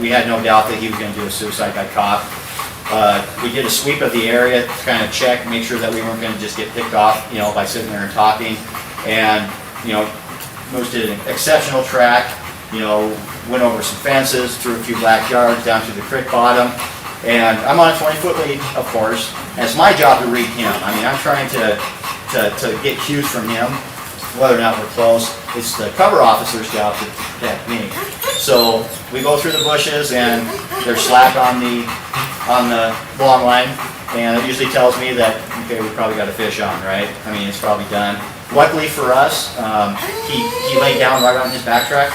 E: we had no doubt that he was going to do a suicide by cop. We did a sweep of the area to kind of check, make sure that we weren't going to just get picked off, by sitting there and talking. And, Moose did an exceptional track, went over some fences, through a few backyards, down to the creek bottom. And I'm on a 20-foot lead, of course, and it's my job to read him. I mean, I'm trying to get cues from him, whether or not we're close. It's the cover officer's job to protect me. So we go through the bushes, and there's slack on the long line, and it usually tells me that, okay, we probably got a fish on, right? I mean, it's probably done. Luckily for us, he laid down right on his backtrack,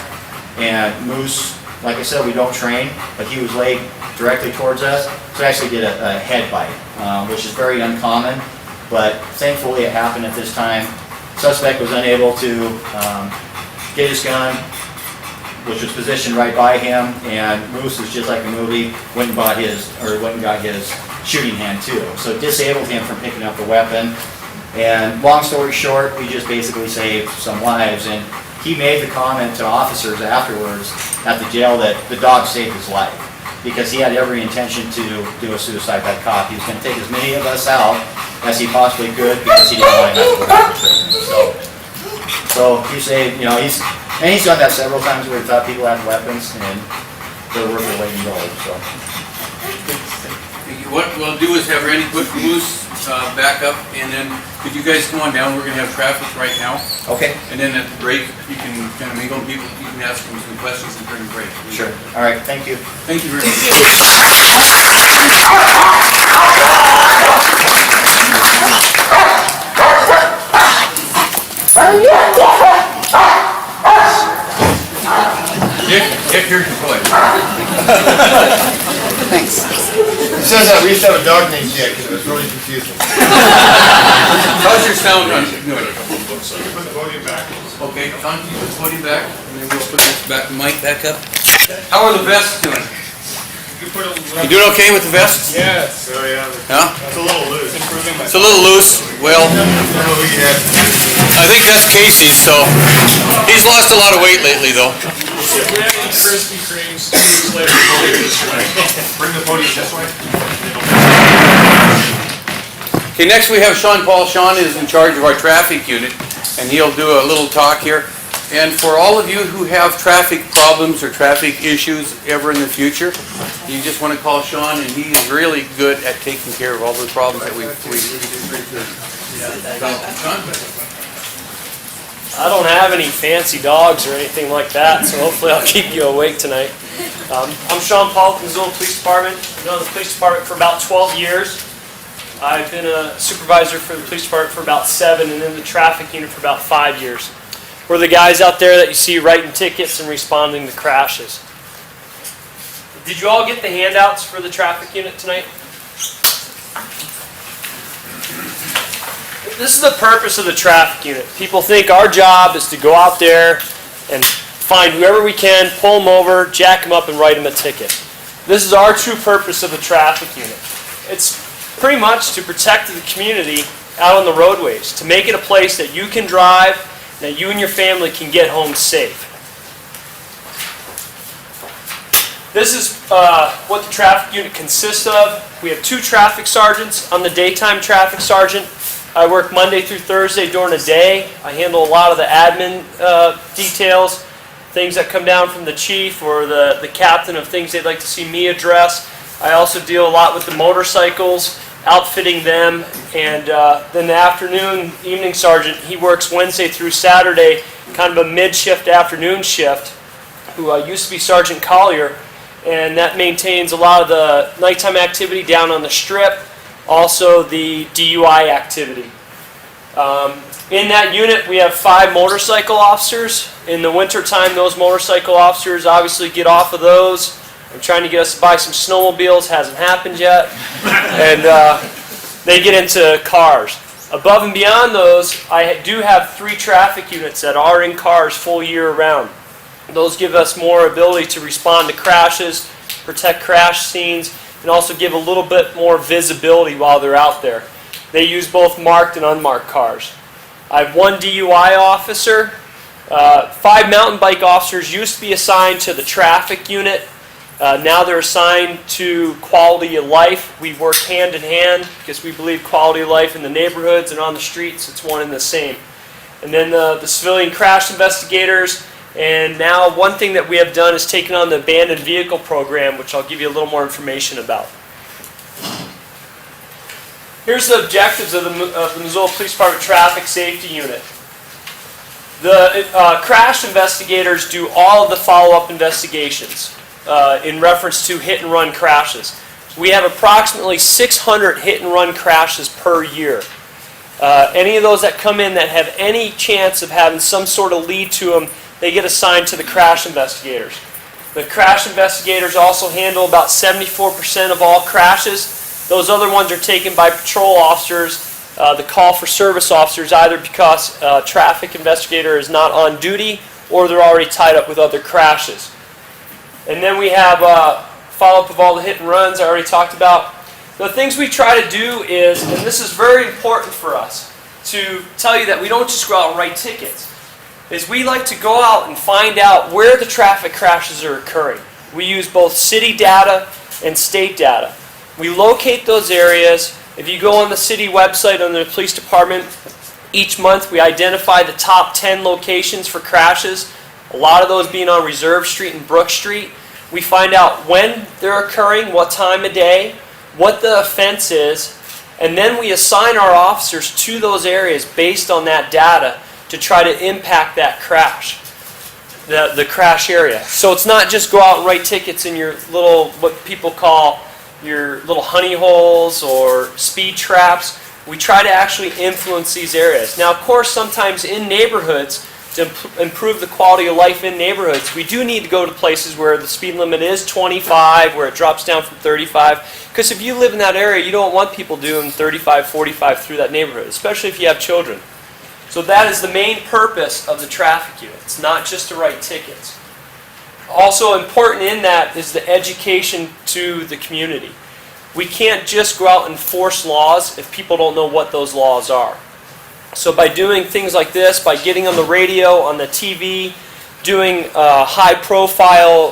E: and Moose, like I said, we don't train, but he was laid directly towards us, so I actually did a head bite, which is very uncommon, but thankfully it happened at this time. Suspect was unable to get his gun, which was positioned right by him, and Moose was just like a movie, went and got his shooting hand too. So it disabled him from picking up the weapon. And long story short, we just basically saved some lives. And he made the comment to officers afterwards at the jail that the dog saved his life because he had every intention to do a suicide by cop. He was going to take as many of us out as he possibly could because he didn't want to have to go back to prison. So he saved, he's done that several times where he thought people had weapons and they're worth their weight in gold. So.
A: What we'll do is have Randy put Moose back up, and then could you guys come on down? We're going to have traffic right now.
E: Okay.
A: And then at the break, you can kind of mingle people. You can ask them some questions and during the break.
E: Sure. All right. Thank you.
A: Thank you very much. Dick, here's your toy.
J: Thanks. It says that we used to have a dog named Dick, and it was really confusing.
A: How's your sound on?
H: Put the podium back.
A: Okay, Tom, you put the podium back, and then we'll put this mic back up. How are the vests doing? You doing okay with the vests?
H: Yes. Oh, yeah.
A: Huh?
H: It's a little loose.
A: It's a little loose. Well, I think that's Casey's, so he's lost a lot of weight lately, though.
G: Krispy Kremes 2 weeks later.
H: Bring the podium this way.
A: Okay, next we have Sean Paul. Sean is in charge of our traffic unit, and he'll do a little talk here. And for all of you who have traffic problems or traffic issues ever in the future, you just want to call Sean, and he is really good at taking care of all the problems that we
L: I don't have any fancy dogs or anything like that, so hopefully I'll keep you awake tonight. I'm Sean Paul from the Missoula Police Department. I've been in the police department for about 12 years. I've been a supervisor for the police department for about 7, and in the traffic unit for about 5 years. We're the guys out there that you see writing tickets and responding to crashes. Did you all get the handouts for the traffic unit tonight? This is the purpose of the traffic unit. People think our job is to go out there and find whoever we can, pull them over, jack them up, and write them a ticket. This is our true purpose of the traffic unit. It's pretty much to protect the community out on the roadways, to make it a place that you can drive, that you and your family can get home safe. This is what the traffic unit consists of. We have 2 traffic sergeants. I'm the daytime traffic sergeant. I work Monday through Thursday during the day. I handle a lot of the admin details, things that come down from the chief or the captain of things they'd like to see me address. I also deal a lot with the motorcycles, outfitting them, and then the afternoon, evening sergeant, he works Wednesday through Saturday, kind of a mid-shift afternoon shift, who used to be Sergeant Collier, and that maintains a lot of the nighttime activity down on the strip, also the DUI activity. In that unit, we have 5 motorcycle officers. In the wintertime, those motorcycle officers obviously get off of those. I'm trying to get us to buy some snowmobiles, hasn't happened yet. And they get into cars. Above and beyond those, I do have 3 traffic units that are in cars full year round. Those give us more ability to respond to crashes, protect crash scenes, and also give a little bit more visibility while they're out there. They use both marked and unmarked cars. I have 1 DUI officer. 5 mountain bike officers used to be assigned to the traffic unit. Now they're assigned to quality of life. We work hand in hand because we believe quality of life in the neighborhoods and on the streets, it's one and the same. And then the civilian crash investigators. And now one thing that we have done is taken on the abandoned vehicle program, which I'll give you a little more information about. Here's the objectives of the Missoula Police Department Traffic Safety Unit. The crash investigators do all of the follow-up investigations in reference to hit-and-run crashes. We have approximately 600 hit-and-run crashes per year. Any of those that come in that have any chance of having some sort of lead to them, they get assigned to the crash investigators. The crash investigators also handle about 74% of all crashes. Those other ones are taken by patrol officers, the call for service officers, either because a traffic investigator is not on duty or they're already tied up with other crashes. And then we have follow-up of all the hit and runs I already talked about. The things we try to do is, and this is very important for us, to tell you that we don't just go out and write tickets, is we like to go out and find out where the traffic crashes are occurring. We use both city data and state data. We locate those areas. If you go on the city website under the police department, each month we identify the top 10 locations for crashes, a lot of those being on Reserve Street and Brook Street. We find out when they're occurring, what time of day, what the offense is, and then we assign our officers to those areas based on that data to try to impact that crash, the crash area. So it's not just go out and write tickets in your little, what people call your little honey holes or speed traps. We try to actually influence these areas. Now, of course, sometimes in neighborhoods, to improve the quality of life in neighborhoods, we do need to go to places where the speed limit is 25, where it drops down from 35. Because if you live in that area, you don't want people doing 35, 45 through that neighborhood, especially if you have children. So that is the main purpose of the traffic unit. It's not just to write tickets. Also important in that is the education to the community. We can't just go out and enforce laws if people don't know what those laws are. So by doing things like this, by getting on the radio, on the TV, doing high-profile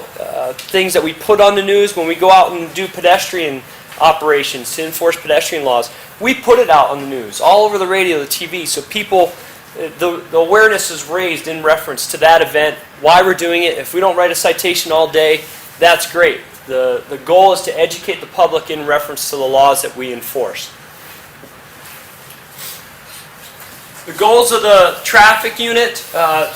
L: things that we put on the news, when we go out and do pedestrian operations to enforce pedestrian laws, we put it out on the news, all over the radio, the TV, so people, the awareness is raised in reference to that event, why we're doing it. If we don't write a citation all day, that's great. The goal is to educate the public in reference to the laws that we enforce. The goals of the traffic unit,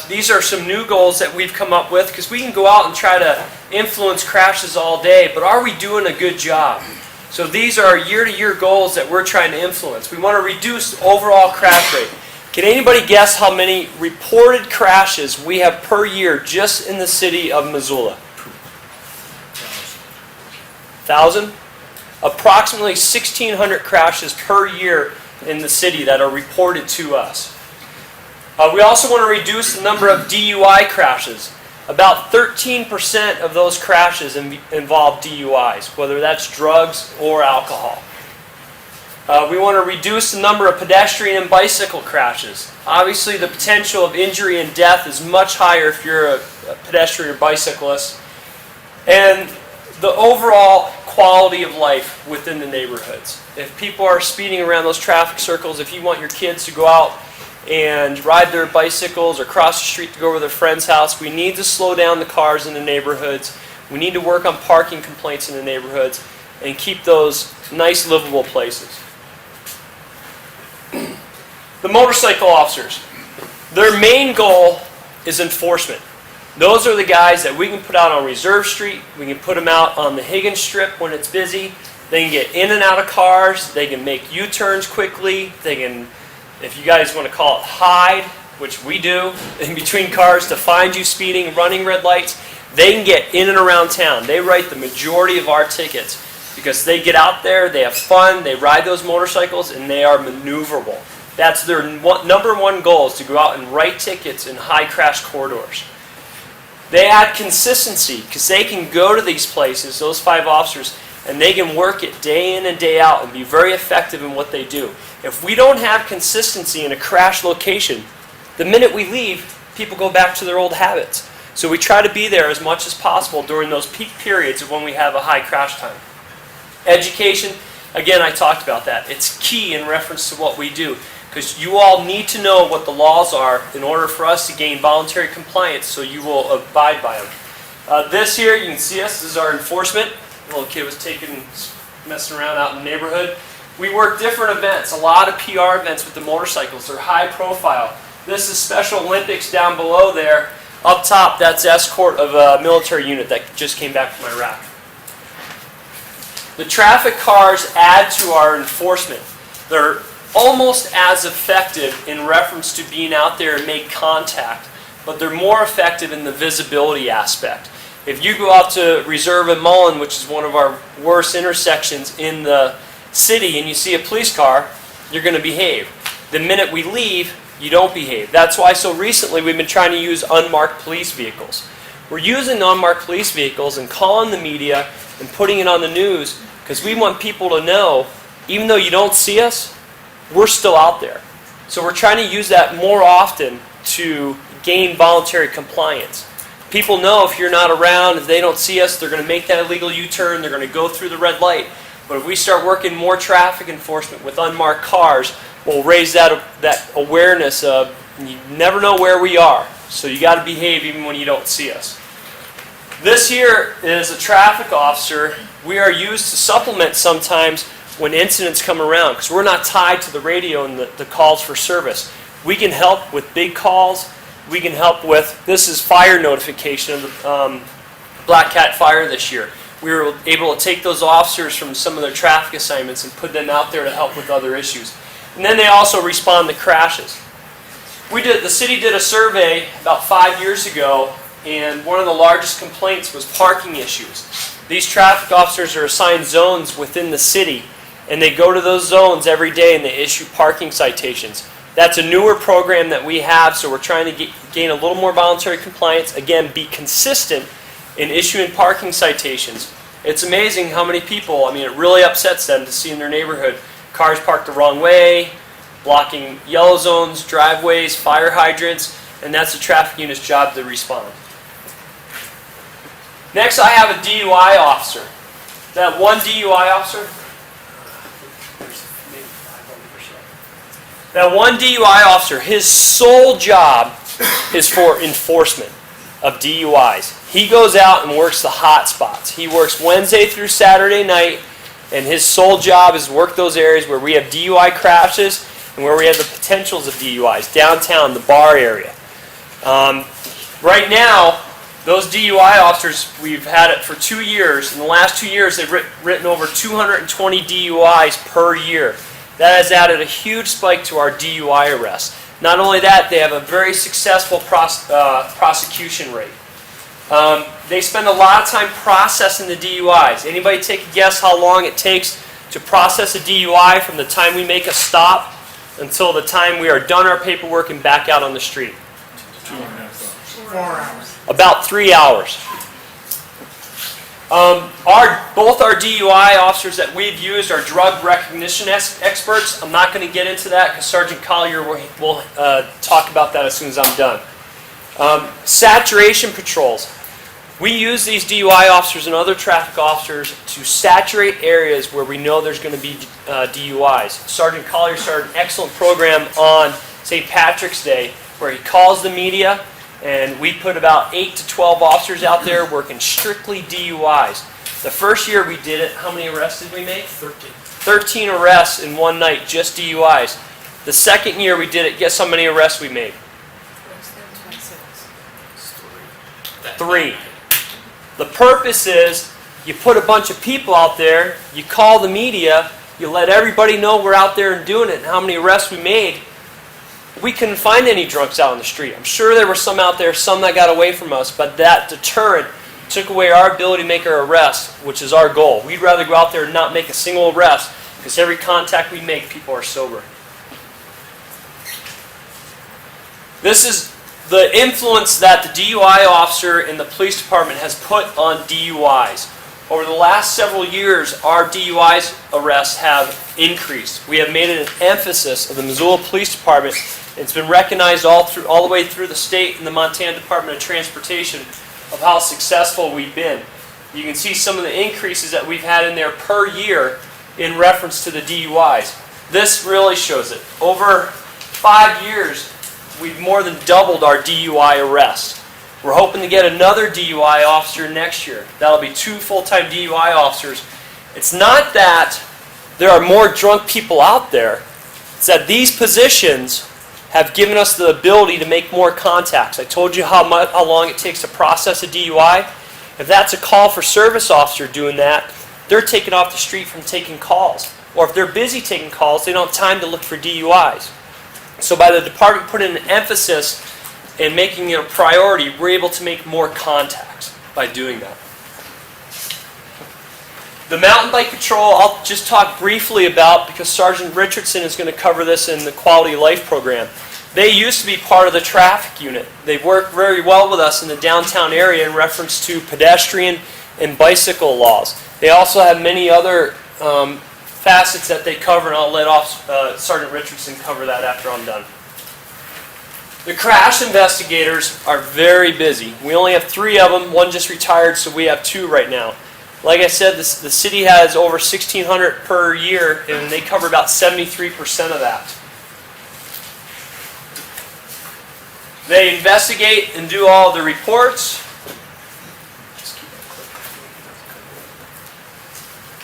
L: these are some new goals that we've come up with, because we can go out and try to influence crashes all day, but are we doing a good job? So these are year-to-year goals that we're trying to influence. We want to reduce overall crash rate. Can anybody guess how many reported crashes we have per year just in the city of Missoula? 1,000? Approximately 1,600 crashes per year in the city that are reported to us. We also want to reduce the number of DUI crashes. About 13% of those crashes involve DUIs, whether that's drugs or alcohol. We want to reduce the number of pedestrian and bicycle crashes. Obviously, the potential of injury and death is much higher if you're a pedestrian or bicyclist. And the overall quality of life within the neighborhoods. If people are speeding around those traffic circles, if you want your kids to go out and ride their bicycles or cross the street to go over to their friend's house, we need to slow down the cars in the neighborhoods. We need to work on parking complaints in the neighborhoods and keep those nice, livable places. The motorcycle officers, their main goal is enforcement. Those are the guys that we can put out on Reserve Street, we can put them out on the Higgins Strip when it's busy, They can get in and out of cars. They can make U-turns quickly. They can, if you guys want to call it, hide, which we do, in between cars to find you speeding, running red lights. They can get in and around town. They write the majority of our tickets because they get out there, they have fun, they ride those motorcycles, and they are maneuverable. That's their number one goal, is to go out and write tickets in high crash corridors. They add consistency because they can go to these places, those 5 officers, and they can work it day in and day out and be very effective in what they do. If we don't have consistency in a crash location, the minute we leave, people go back to their old habits. So we try to be there as much as possible during those peak periods of when we have a high crash time. Education, again, I talked about that. It's key in reference to what we do, because you all need to know what the laws are in order for us to gain voluntary compliance, so you will abide by them. This here, you can see us, this is our enforcement. The little kid was messing around out in the neighborhood. We work different events, a lot of PR events with the motorcycles. They're high profile. This is Special Olympics down below there. Up top, that's escort of a military unit that just came back from Iraq. The traffic cars add to our enforcement. They're almost as effective in reference to being out there and make contact, but they're more effective in the visibility aspect. If you go out to Reserve and Mullen, which is one of our worst intersections in the city, and you see a police car, you're going to behave. The minute we leave, you don't behave. That's why so recently we've been trying to use unmarked police vehicles. We're using unmarked police vehicles and calling the media and putting it on the news because we want people to know, even though you don't see us, we're still out there. So we're trying to use that more often to gain voluntary compliance. People know if you're not around, if they don't see us, they're going to make that illegal U-turn, they're going to go through the red light. But if we start working more traffic enforcement with unmarked cars, we'll raise that awareness of you never know where we are. So you got to behave even when you don't see us. This here is a traffic officer. We are used to supplement sometimes when incidents come around because we're not tied to the radio and the calls for service. We can help with big calls. We can help with, this is fire notification of the Black Cat fire this year. We were able to take those officers from some of their traffic assignments and put them out there to help with other issues. And then they also respond to crashes. The city did a survey about 5 years ago, and one of the largest complaints was parking issues. These traffic officers are assigned zones within the city, and they go to those zones every day and they issue parking citations. That's a newer program that we have, so we're trying to gain a little more voluntary compliance. Again, be consistent in issuing parking citations. It's amazing how many people, it really upsets them to see in their neighborhood cars parked the wrong way, blocking yellow zones, driveways, fire hydrants, and that's the traffic unit's job to respond. Next, I have a DUI officer. That one DUI officer, his sole job is for enforcement of DUIs. He goes out and works the hot spots. He works Wednesday through Saturday night, and his sole job is to work those areas where we have DUI crashes and where we have the potentials of DUIs, downtown, the bar area. Right now, those DUI officers, we've had it for 2 years. In the last 2 years, they've written over 220 DUIs per year. That has added a huge spike to our DUI arrests. Not only that, they have a very successful prosecution rate. They spend a lot of time processing the DUIs. Anybody take a guess how long it takes to process a DUI from the time we make a stop until the time we are done our paperwork and back out on the street?
C: 2.5 hours.
I: 4 hours.
L: About 3 hours. Both our DUI officers that we've used are drug recognition experts. I'm not going to get into that because Sergeant Collier will talk about that as soon as I'm done. Saturation patrols. We use these DUI officers and other traffic officers to saturate areas where we know there's going to be DUIs. Sergeant Collier started an excellent program on St. Patrick's Day where he calls the media, and we put about 8 to 12 officers out there working strictly DUIs. The first year we did it, how many arrests did we make?
G: 13.
L: 13 arrests in one night, just DUIs. The second year we did it, guess how many arrests we made? 3. The purpose is You put a bunch of people out there, you call the media, you let everybody know we're out there and doing it and how many arrests we made. We couldn't find any drunks out on the street. I'm sure there were some out there, some that got away from us, but that deterrent took away our ability to make our arrest, which is our goal. We'd rather go out there and not make a single arrest because every contact we make, people are sober. This is the influence that the DUI officer in the police department has put on DUIs. Over the last several years, our DUI arrests have increased. We have made it an emphasis of the Missoula Police Department. It's been recognized all the way through the state and the Montana Department of Transportation of how successful we've been. You can see some of the increases that we've had in there per year in reference to the DUIs. This really shows it. Over 5 years, we've more than doubled our DUI arrests. We're hoping to get another DUI officer next year. That'll be 2 full-time DUI officers. It's not that there are more drunk people out there. It's that these positions have given us the ability to make more contacts. I told you how long it takes to process a DUI. If that's a call for service officer doing that, they're taken off the street from taking calls. Or if they're busy taking calls, they don't have time to look for DUIs. So by the department putting an emphasis and making it a priority, we're able to make more contacts by doing that. The mountain bike patrol, I'll just talk briefly about because Sergeant Richardson is going to cover this in the Quality of Life program. They used to be part of the traffic unit. They work very well with us in the downtown area in reference to pedestrian and bicycle laws. They also have many other facets that they cover, and I'll let Sergeant Richardson cover that after I'm done. The crash investigators are very busy. We only have 3 of them. One just retired, so we have 2 right now. Like I said, the city has over 1,600 per year, and they cover about 73% of that. They investigate and do all the reports.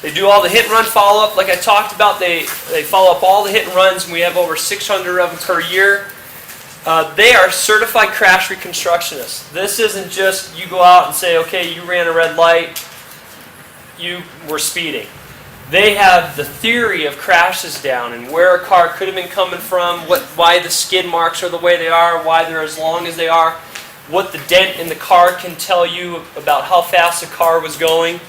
L: They do all the hit and run follow-up. Like I talked about, they follow up all the hit and runs, and we have over 600 of them per year. They are certified crash reconstructionists. This isn't just you go out and say, okay, you ran a red light, you were speeding. They have the theory of crashes down and where a car could have been coming from, why the skid marks are the way they are, why they're as long as they are, what the dent in the car can tell you about how fast the car was going.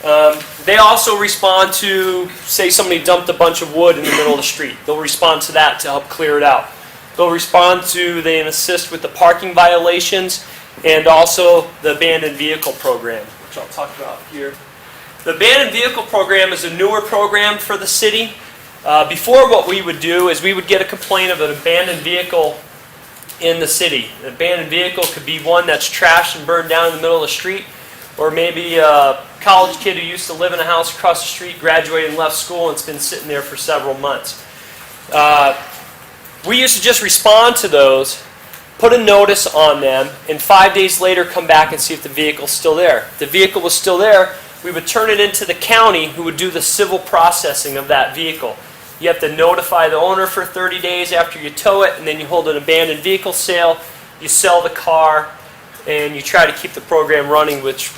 L: They also respond to, say somebody dumped a bunch of wood in the middle of the street. They'll respond to that to help clear it out. They'll respond to, they assist with the parking violations and also the abandoned vehicle program, which I'll talk about here. The abandoned vehicle program is a newer program for the city. Before, what we would do is we would get a complaint of an abandoned vehicle in the city. An abandoned vehicle could be one that's trashed and burned down in the middle of the street, or maybe a college kid who used to live in a house across the street, graduated and left school, and it's been sitting there for several months. We used to just respond to those, put a notice on them, and 5 days later come back and see if the vehicle's still there. If the vehicle was still there, we would turn it into the county who would do the civil processing of that vehicle. You have to notify the owner for 30 days after you tow it, and then you hold an abandoned vehicle sale, you sell the car, and you try to keep the program running with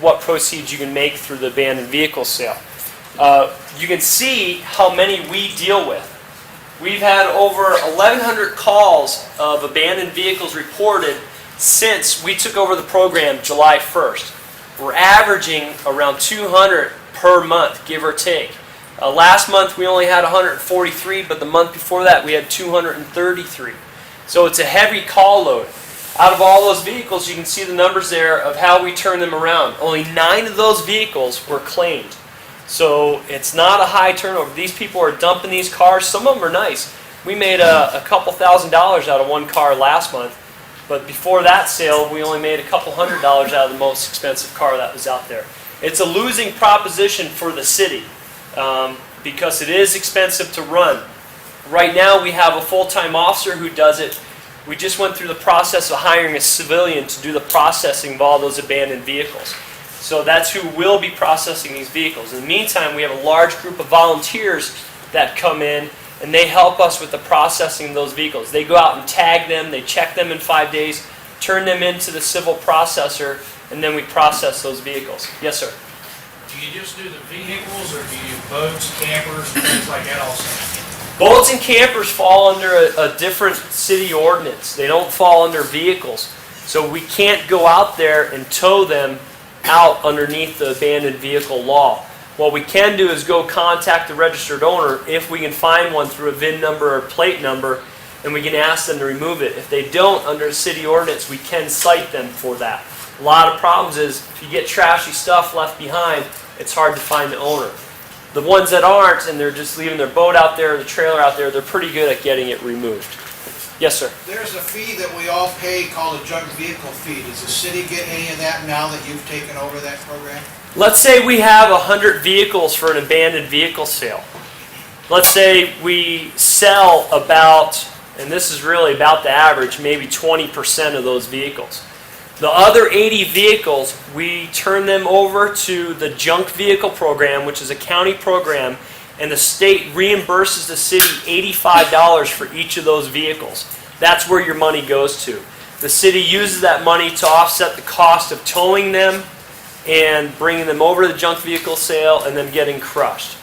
L: what proceeds you can make through the abandoned vehicle sale. You can see how many we deal with. We've had over 1,100 calls of abandoned vehicles reported since we took over the program July 1st. We're averaging around 200 per month, give or take. Last month we only had 143, but the month before that we had 233. So it's a heavy call load. Out of all those vehicles, you can see the numbers there of how we turn them around. Only 9 of those vehicles were claimed. So it's not a high turnover. These people are dumping these cars. Some of them are nice. We made a couple $1,000s out of one car last month. But before that sale, we only made a couple $100s out of the most expensive car that was out there. It's a losing proposition for the city because it is expensive to run. Right now, we have a full-time officer who does it. We just went through the process of hiring a civilian to do the processing of all those abandoned vehicles. So that's who will be processing these vehicles. In the meantime, we have a large group of volunteers that come in and they help us with the processing of those vehicles. They go out and tag them, they check them in 5 days, turn them into the civil processor, and then we process those vehicles. Yes, sir?
G: Do you just do the vehicles, or do you do boats, campers, and things like that also?
L: Boats and campers fall under a different city ordinance. They don't fall under vehicles. So we can't go out there and tow them out underneath the abandoned vehicle law. What we can do is go contact the registered owner if we can find one through a VIN number or plate number, and we can ask them to remove it. If they don't, under city ordinance, we can cite them for that. A lot of problems is if you get trashy stuff left behind, it's hard to find the owner. The ones that aren't, and they're just leaving their boat out there or the trailer out there, they're pretty good at getting it removed. Yes, sir.
J: There's a fee that we all pay called a junk vehicle fee. Does the city get any of that now that you've taken over that program?
L: Let's say we have 100 vehicles for an abandoned vehicle sale. Let's say we sell about, and this is really about the average, maybe 20% of those vehicles. The other 80 vehicles, we turn them over to the junk vehicle program, which is a county program, and the state reimburses the city $85 for each of those vehicles. That's where your money goes to. The city uses that money to offset the cost of towing them and bringing them over to the junk vehicle sale and then getting crushed.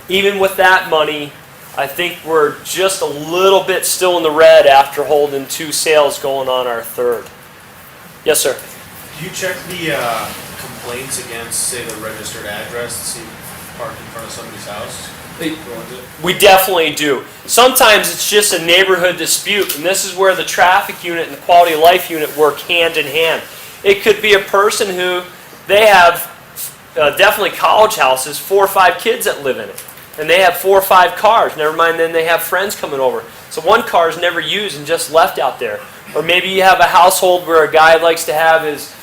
L: Even with that money, I think we're just a little bit still in the red after holding 2 sales going on our 3rd. Yes, sir.
H: Do you check the complaints against, say, the registered address to see if parked in front of somebody's house?
L: We definitely do. Sometimes it's just a neighborhood dispute, and this is where the traffic unit and the quality of life unit work hand in hand. It could be a person who, they have definitely college houses, 4 or 5 kids that live in it. And they have 4 or 5 cars. Never mind, then they have friends coming over. So one car is never used and just left out there. Or maybe you have a household where a guy likes to have his,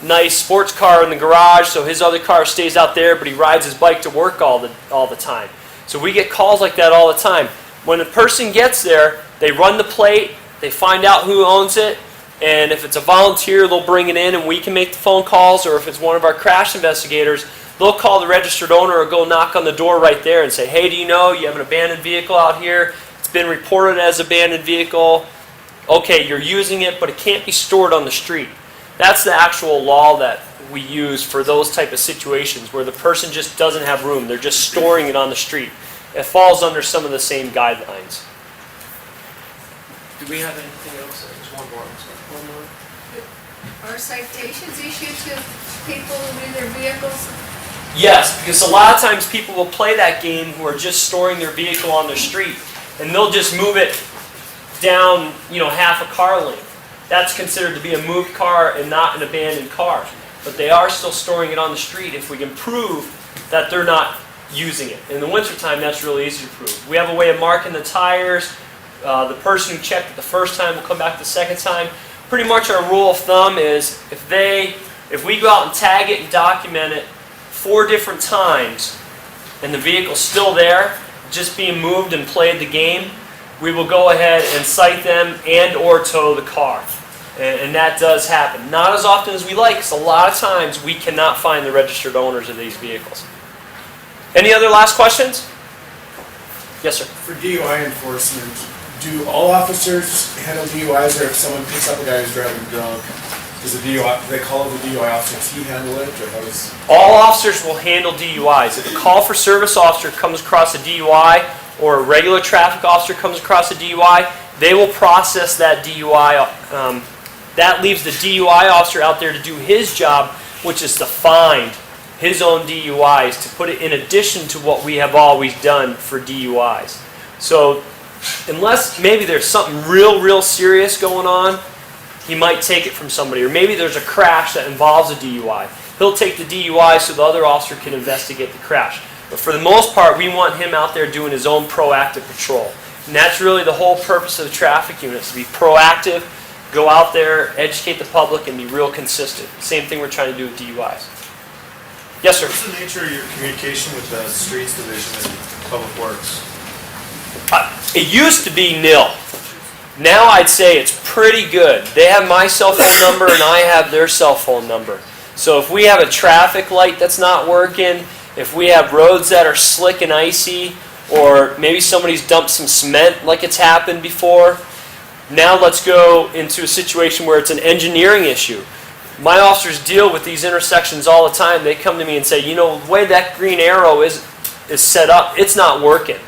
L: nice sports car in the garage, so his other car stays out there, but he rides his bike to work all the time. So we get calls like that all the time. When a person gets there, they run the plate, they find out who owns it, and if it's a volunteer, they'll bring it in and we can make the phone calls, or if it's one of our crash investigators, they'll call the registered owner or go knock on the door right there and say, hey, do you know you have an abandoned vehicle out here? It's been reported as abandoned vehicle. Okay, you're using it, but it can't be stored on the street. That's the actual law that we use for those type of situations where the person just doesn't have room. They're just storing it on the street. It falls under some of the same guidelines.
D: Do we have anything else? There's one more.
M: Are citations issued to people who leave their vehicles?
L: Yes, because a lot of times people will play that game who are just storing their vehicle on the street, and they'll just move it down, half a car length. That's considered to be a moved car and not an abandoned car. But they are still storing it on the street if we can prove that they're not using it. In the wintertime, that's really easy to prove. We have a way of marking the tires. The person who checked it the first time will come back the second time. Pretty much our rule of thumb is if we go out and tag it and document it 4 different times and the vehicle's still there, just being moved and played the game, we will go ahead and cite them and or tow the car. And that does happen. Not as often as we like, because a lot of times we cannot find the registered owners of these vehicles. Any other last questions? Yes, sir.
N: For DUI enforcement, do all officers handle DUIs, or if someone picks up a guy who's driving drunk, does the DUI, they call the DUI officer, does he handle it, or how does?
L: All officers will handle DUIs. If a call for service officer comes across a DUI, or a regular traffic officer comes across a DUI, they will process that DUI. That leaves the DUI officer out there to do his job, which is to find his own DUIs, to put it in addition to what we have always done for DUIs. So unless maybe there's something real serious going on, he might take it from somebody. Or maybe there's a crash that involves a DUI. He'll take the DUI so the other officer can investigate the crash. But for the most part, we want him out there doing his own proactive patrol. And that's really the whole purpose of the traffic units, to be proactive, go out there, educate the public, and be real consistent. Same thing we're trying to do with DUIs. Yes, sir.
H: What's the nature of your communication with the Streets Division and Public Works?
L: It used to be nil. Now I'd say it's pretty good. They have my cell phone number and I have their cell phone number. So if we have a traffic light that's not working, if we have roads that are slick and icy, or maybe somebody's dumped some cement like it's happened before, now let's go into a situation where it's an engineering issue. My officers deal with these intersections all the time. They come to me and say, you know, the way that green arrow is set up, it's not working.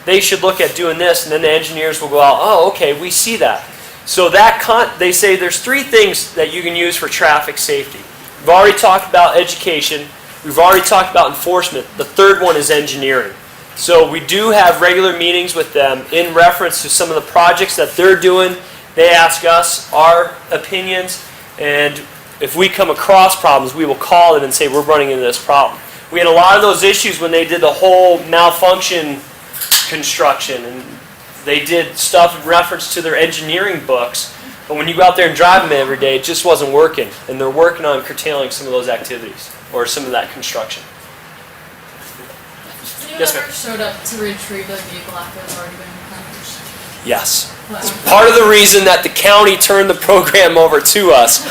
L: They should look at doing this, and then the engineers will go out, oh, okay, we see that. So they say there's 3 things that you can use for traffic safety. We've already talked about education. We've already talked about enforcement. The third one is engineering. So we do have regular meetings with them in reference to some of the projects that they're doing. They ask us our opinions, and if we come across problems, we will call them and say, we're running into this problem. We had a lot of those issues when they did the whole malfunction construction, and they did stuff in reference to their engineering books, but when you go out there and drive them every day, it just wasn't working, and they're working on curtailing some of those activities, or some of that construction.
B: Anyone
L: Yes, ma'am.
B: ever showed up to retrieve the vehicle after it's already been replenished?
L: Yes.
B: Wow.
L: Part of the reason that the county turned the program over to us.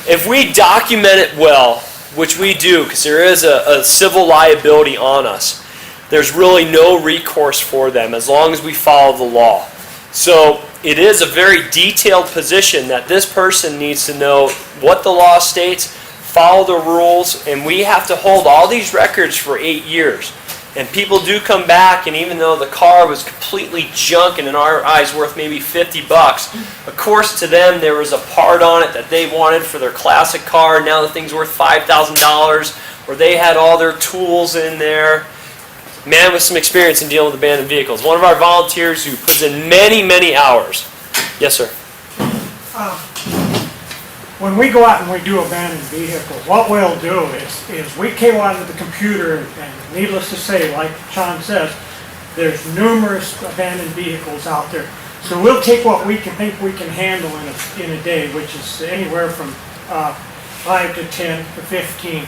L: If we document it well, which we do, because there is a civil liability on us, there's really no recourse for them as long as we follow the law. So it is a very detailed position that this person needs to know what the law states, follow the rules, and we have to hold all these records for 8 years. And people do come back, and even though the car was completely junk and in our eyes worth maybe $50, of course to them there was a part on it that they wanted for their classic car. Now the thing's worth $5,000, or they had all their tools in there. Man with some experience in dealing with abandoned vehicles. One of our volunteers who puts in many, many hours. Yes, sir.
O: When we go out and we do abandoned vehicles, what we'll do is we go onto the computer, and needless to say, like Sean says, there's numerous abandoned vehicles out there. So we'll take what we can think we can handle in a day, which is anywhere from 5 to 10 to 15.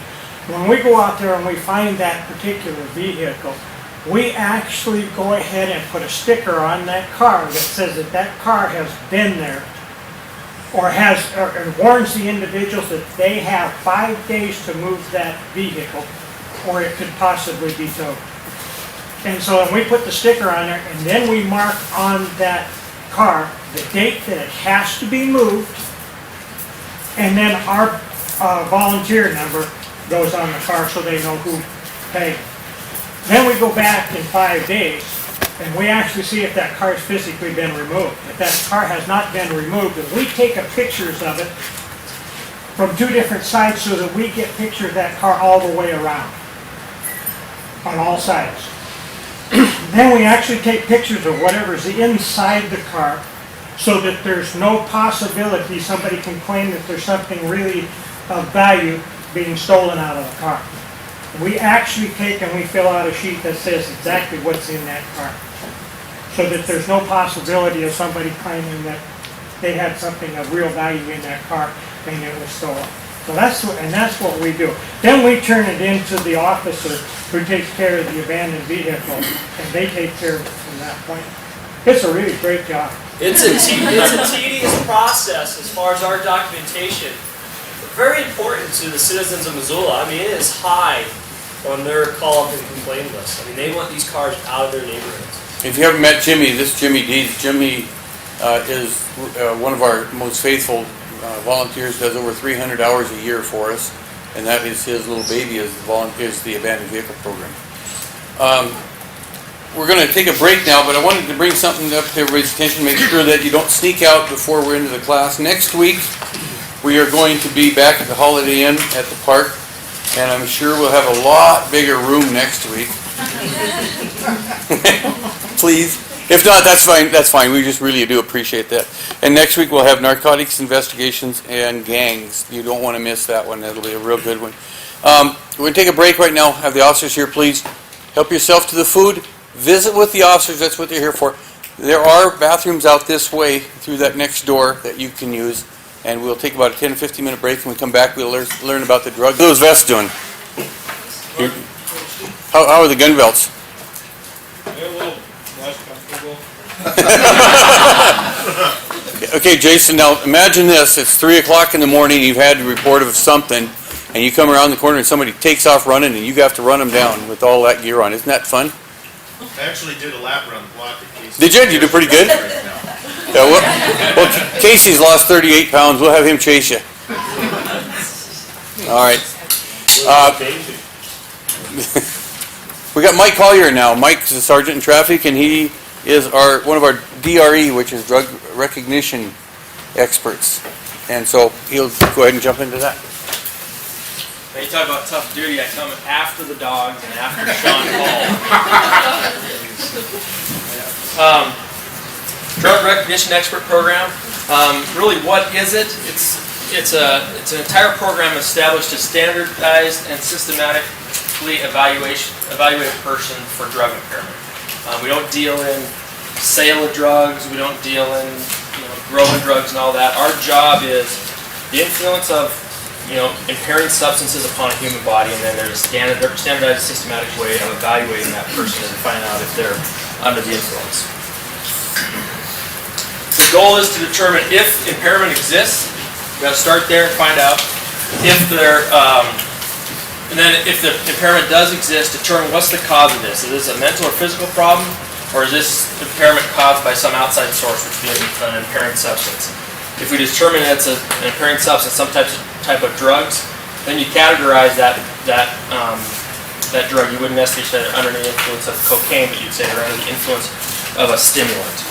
O: When we go out there and we find that particular vehicle, we actually go ahead and put a sticker on that car that says that that car has been there, or warns the individuals that they have 5 days to move that vehicle, or it could possibly be towed. And so we put the sticker on there, and then we mark on that car the date that it has to be moved, and then our volunteer number goes on the car so they know who paid. Then we go back in 5 days, and we actually see if that car has physically been removed. If that car has not been removed, and we take pictures of it from 2 different sides so that we get pictures of that car all the way around, on all sides. Then we actually take pictures of whatever's inside the car so that there's no possibility somebody can claim that there's something really of value being stolen out of the car. We actually take and we fill out a sheet that says exactly what's in that car, so that there's no possibility of somebody claiming that they had something of real value in that car and it was stolen. So that's what we do. Then we turn it into the officer who takes care of the abandoned vehicle, and they take care of it from that point. It's a really great job.
L: It's a tedious process as far as our documentation. Very important to the citizens of Missoula. I mean, it is high on their call-up and complaint list. I mean, they want these cars out of their neighborhoods.
A: If you haven't met Jimmy, this is Jimmy Dees. Jimmy is one of our most faithful volunteers, does over 300 hours a year for us, and that is his little baby, is the abandoned vehicle program. We're going to take a break now, but I wanted to bring something up to everybody's attention, make sure that you don't sneak out before we're into the class. Next week, we are going to be back at the Holiday Inn at the park, and I'm sure we'll have a lot bigger room next week. Please. If not, that's fine. That's fine. We just really do appreciate that. And next week we'll have narcotics investigations and gangs. You don't want to miss that one. That'll be a real good one. We're going to take a break right now. Have the officers here, please. Help yourself to the food. Visit with the officers. That's what they're here for. There are bathrooms out this way through that next door that you can use. And we'll take about a 10 to 15 minute break. When we come back, we'll learn about the drug. How are those vests doing? How are the gun belts?
H: They're a little less comfortable.
A: Okay, Jason, now imagine this. It's 3 o'clock in the morning. You've had a report of something, and you come around the corner and somebody takes off running, and you have to run them down with all that gear on. Isn't that fun?
H: I actually did a lap around the block at Casey's.
A: Did you? You did pretty good? Yeah, well, Casey's lost 38 pounds. We'll have him chase you. All right. We got Mike Collier now. Mike's a sergeant in traffic, and he is one of our DRE, which is drug recognition experts. And so he'll go ahead and jump into that.
L: When you talk about tough duty, I come after the dogs and after Sean Paul. Drug recognition expert program. Really, what is it? It's an entire program established to standardized and systematically evaluate a person for drug impairment. We don't deal in sale of drugs. We don't deal in growing drugs and all that. Our job is the influence of impairing substances upon a human body, and then there's a standardized, systematic way of evaluating that person and finding out if they're under the influence. The goal is to determine if impairment exists. You got to start there and find out if and then if the impairment does exist, determine what's the cause of this. Is this a mental or physical problem, or is this impairment caused by some outside source, which being an impairing substance? If we determine it's an impairing substance, some type of drugs, then you categorize that drug. You wouldn't necessarily say they're under the influence of cocaine, but you'd say they're under the influence of a stimulant.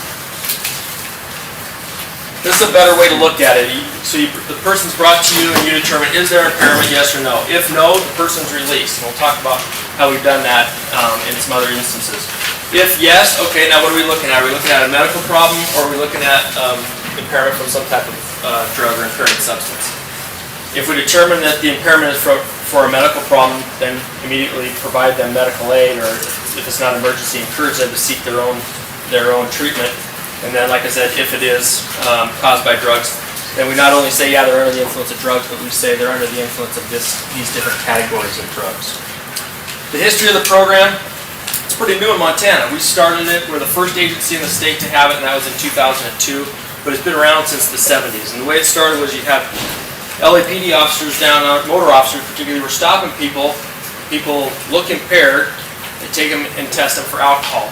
L: This is a better way to look at it. The person's brought to you and you determine, is there impairment, yes or no? If no, the person's released. And we'll talk about how we've done that in some other instances. If yes, okay, now what are we looking at? Are we looking at a medical problem, or are we looking at impairment from some type of drug or impairing substance? If we determine that the impairment is for a medical problem, then immediately provide them medical aid, or if it's not an emergency, encourage them to seek their own treatment. And then, like I said, if it is caused by drugs, then we not only say, yeah, they're under the influence of drugs, but we say they're under the influence of these different categories of drugs. The history of the program, it's pretty new in Montana. We started it, we're the first agency in the state to have it, and that was in 2002, but it's been around since the 70s. And the way it started was you have LAPD officers down, motor officers particularly, were stopping people look impaired, they take them and test them for alcohol.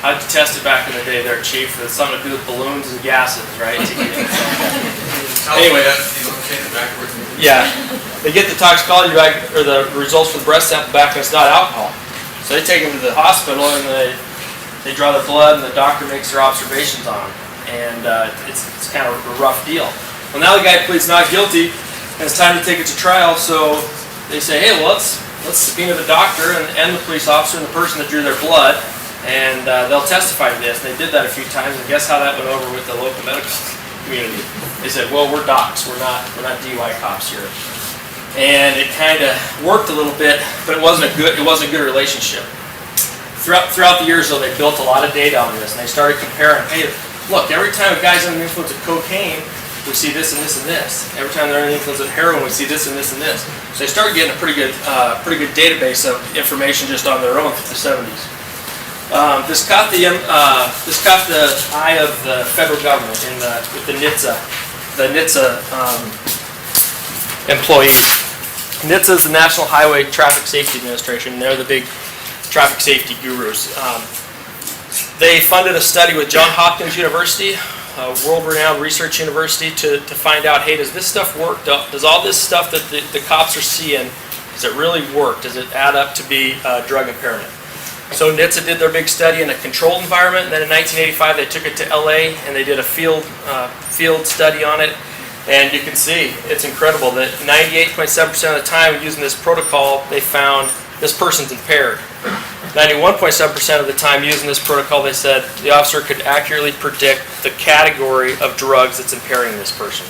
L: How'd you test it back in the day there, Chief? It's something to do with balloons and gases, right? Anyway, yeah, they get the toxicology back, or the results for the breath sample back, and it's not alcohol. So they take them to the hospital, and they draw their blood, and the doctor makes their observations on them. And it's kind of a rough deal. Well, now the guy pleads not guilty, and it's time to take it to trial, so they say, hey, well, let's subpoena the doctor and the police officer and the person that drew their blood, and they'll testify to this. And they did that a few times, and guess how that went over with the local medical community? They said, well, we're docs, we're not DUI cops here. And it kind of worked a little bit, but it wasn't a good relationship. Throughout the years, though, they built a lot of data on this, and they started comparing, hey, look, every time a guy's under the influence of cocaine, we see this and this and this. Every time they're under the influence of heroin, we see this and this and this. So they started getting a pretty good database of information just on their own through the 70s. This caught the eye of the federal government with the NHTSA employees. NHTSA is the National Highway Traffic Safety Administration, and they're the big traffic safety gurus. They funded a study with Johns Hopkins University, a world-renowned research university, to find out, hey, does this stuff work? Does all this stuff that the cops are seeing, does it really work? Does it add up to be drug impairment? So NHTSA did their big study in a controlled environment, and then in 1985 they took it to LA and they did a field study on it. And you can see, it's incredible that 98.7% of the time using this protocol, they found this person's impaired. 91.7% of the time using this protocol, they said the officer could accurately predict the category of drugs that's impairing this person.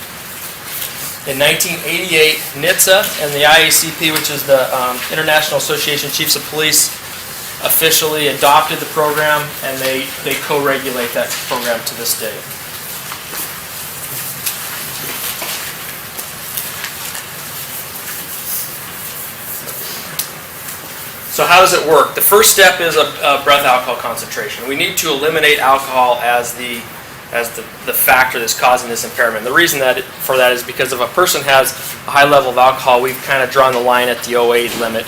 L: In 1988, NHTSA and the IACP, which is the International Association of Chiefs of Police, officially adopted the program, and they co-regulate that program to this day. So how does it work? The first step is a breath alcohol concentration. We need to eliminate alcohol as the factor that's causing this impairment. The reason for that is because if a person has a high level of alcohol, we've kind of drawn the line at the 0.8 limit.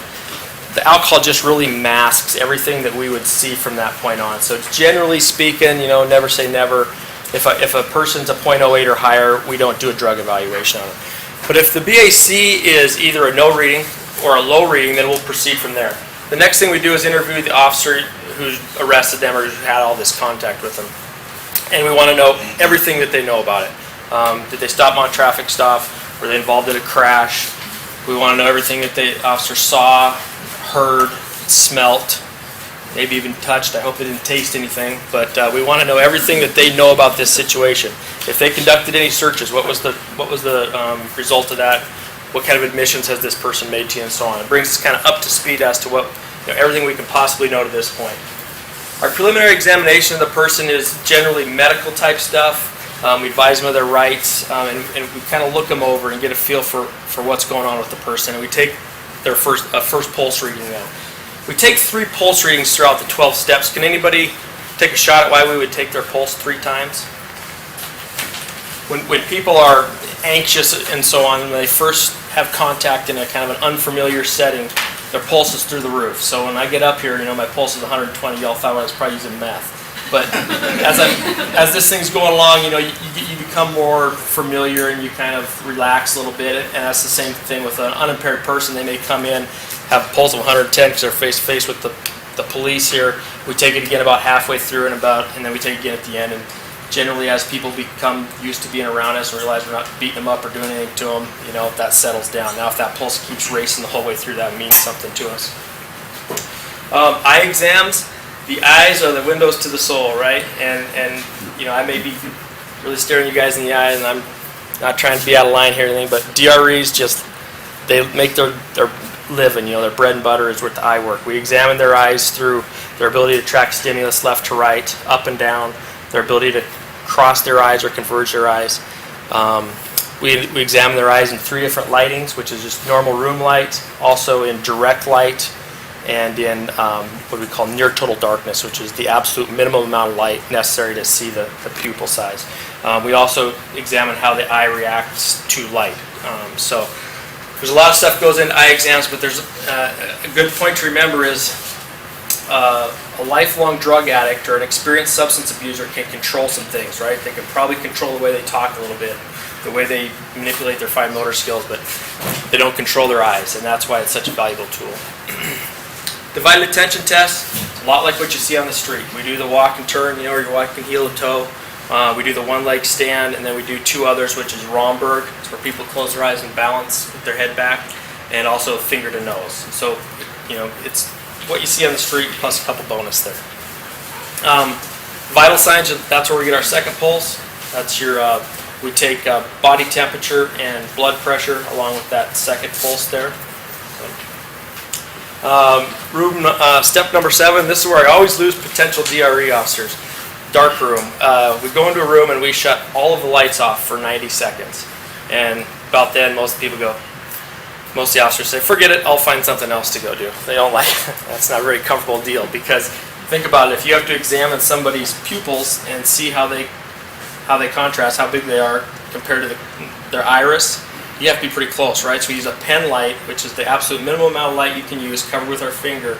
L: The alcohol just really masks everything that we would see from that point on. So generally speaking, never say never. If a person's a 0.08 or higher, we don't do a drug evaluation on them. But if the BAC is either a no reading or a low reading, then we'll proceed from there. The next thing we do is interview the officer who's arrested them or who's had all this contact with them. And we want to know everything that they know about it. Did they stop them on a traffic stop? Were they involved in a crash? We want to know everything that the officer saw, heard, smelt, maybe even touched. I hope they didn't taste anything, but we want to know everything that they know about this situation. If they conducted any searches, what was the result of that? What kind of admissions has this person made to you, and so on. It brings us kind of up to speed as to what everything we can possibly know to this point. Our preliminary examination of the person is generally medical type stuff. We advise them of their rights, and we kind of look them over and get a feel for what's going on with the person. And we take their first pulse reading now. We take 3 pulse readings throughout the 12 steps. Can anybody take a shot at why we would take their pulse 3 times? When people are anxious and so on, when they first have contact in a kind of an unfamiliar setting, their pulse is through the roof. So when I get up here, my pulse is 120. Y'all thought I was probably using meth. But as this thing's going along, you become more familiar and you kind of relax a little bit. And that's the same thing with an unimpaired person. They may come in, have a pulse of 110 because they're face to face with the police here. We take it again about halfway through and then we take it again at the end. And generally, as people become used to being around us and realize we're not beating them up or doing anything to them, that settles down. Now, if that pulse keeps racing the whole way through, that means something to us. Eye exams. The eyes are the windows to the soul, right? And I may be really staring you guys in the eye, and I'm not trying to be out of line here or anything, but DREs they make their living, their bread and butter is with the eye work. We examine their eyes through their ability to track stimulus left to right, up and down, their ability to cross their eyes or converge their eyes. We examine their eyes in 3 different lightings, which is just normal room light, also in direct light, and in what we call near total darkness, which is the absolute minimum amount of light necessary to see the pupil size. We also examine how the eye reacts to light. So there's a lot of stuff goes into eye exams, but there's a good point to remember is a lifelong drug addict or an experienced substance abuser can control some things, right? They can probably control the way they talk a little bit, the way they manipulate their fine motor skills, but they don't control their eyes, and that's why it's such a valuable tool. Divided attention test, a lot like what you see on the street. We do the walk and turn, or you're walking heel to toe. We do the one leg stand, and then we do 2 others, which is Romberg. It's where people close their eyes and balance with their head back, and also finger to nose. So, it's what you see on the street plus a couple bonus there. Vital signs, that's where we get our second pulse. That's we take body temperature and blood pressure along with that second pulse there. Step number 7, this is where I always lose potential DRE officers. Dark room. We go into a room and we shut all of the lights off for 90 seconds. And about then, most of the officers say, forget it, I'll find something else to go do. They don't like it. That's not a very comfortable deal, because think about it, if you have to examine somebody's pupils and see how they contrast, how big they are compared to their iris, you have to be pretty close, right? So we use a pen light, which is the absolute minimum amount of light you can use, covered with our finger,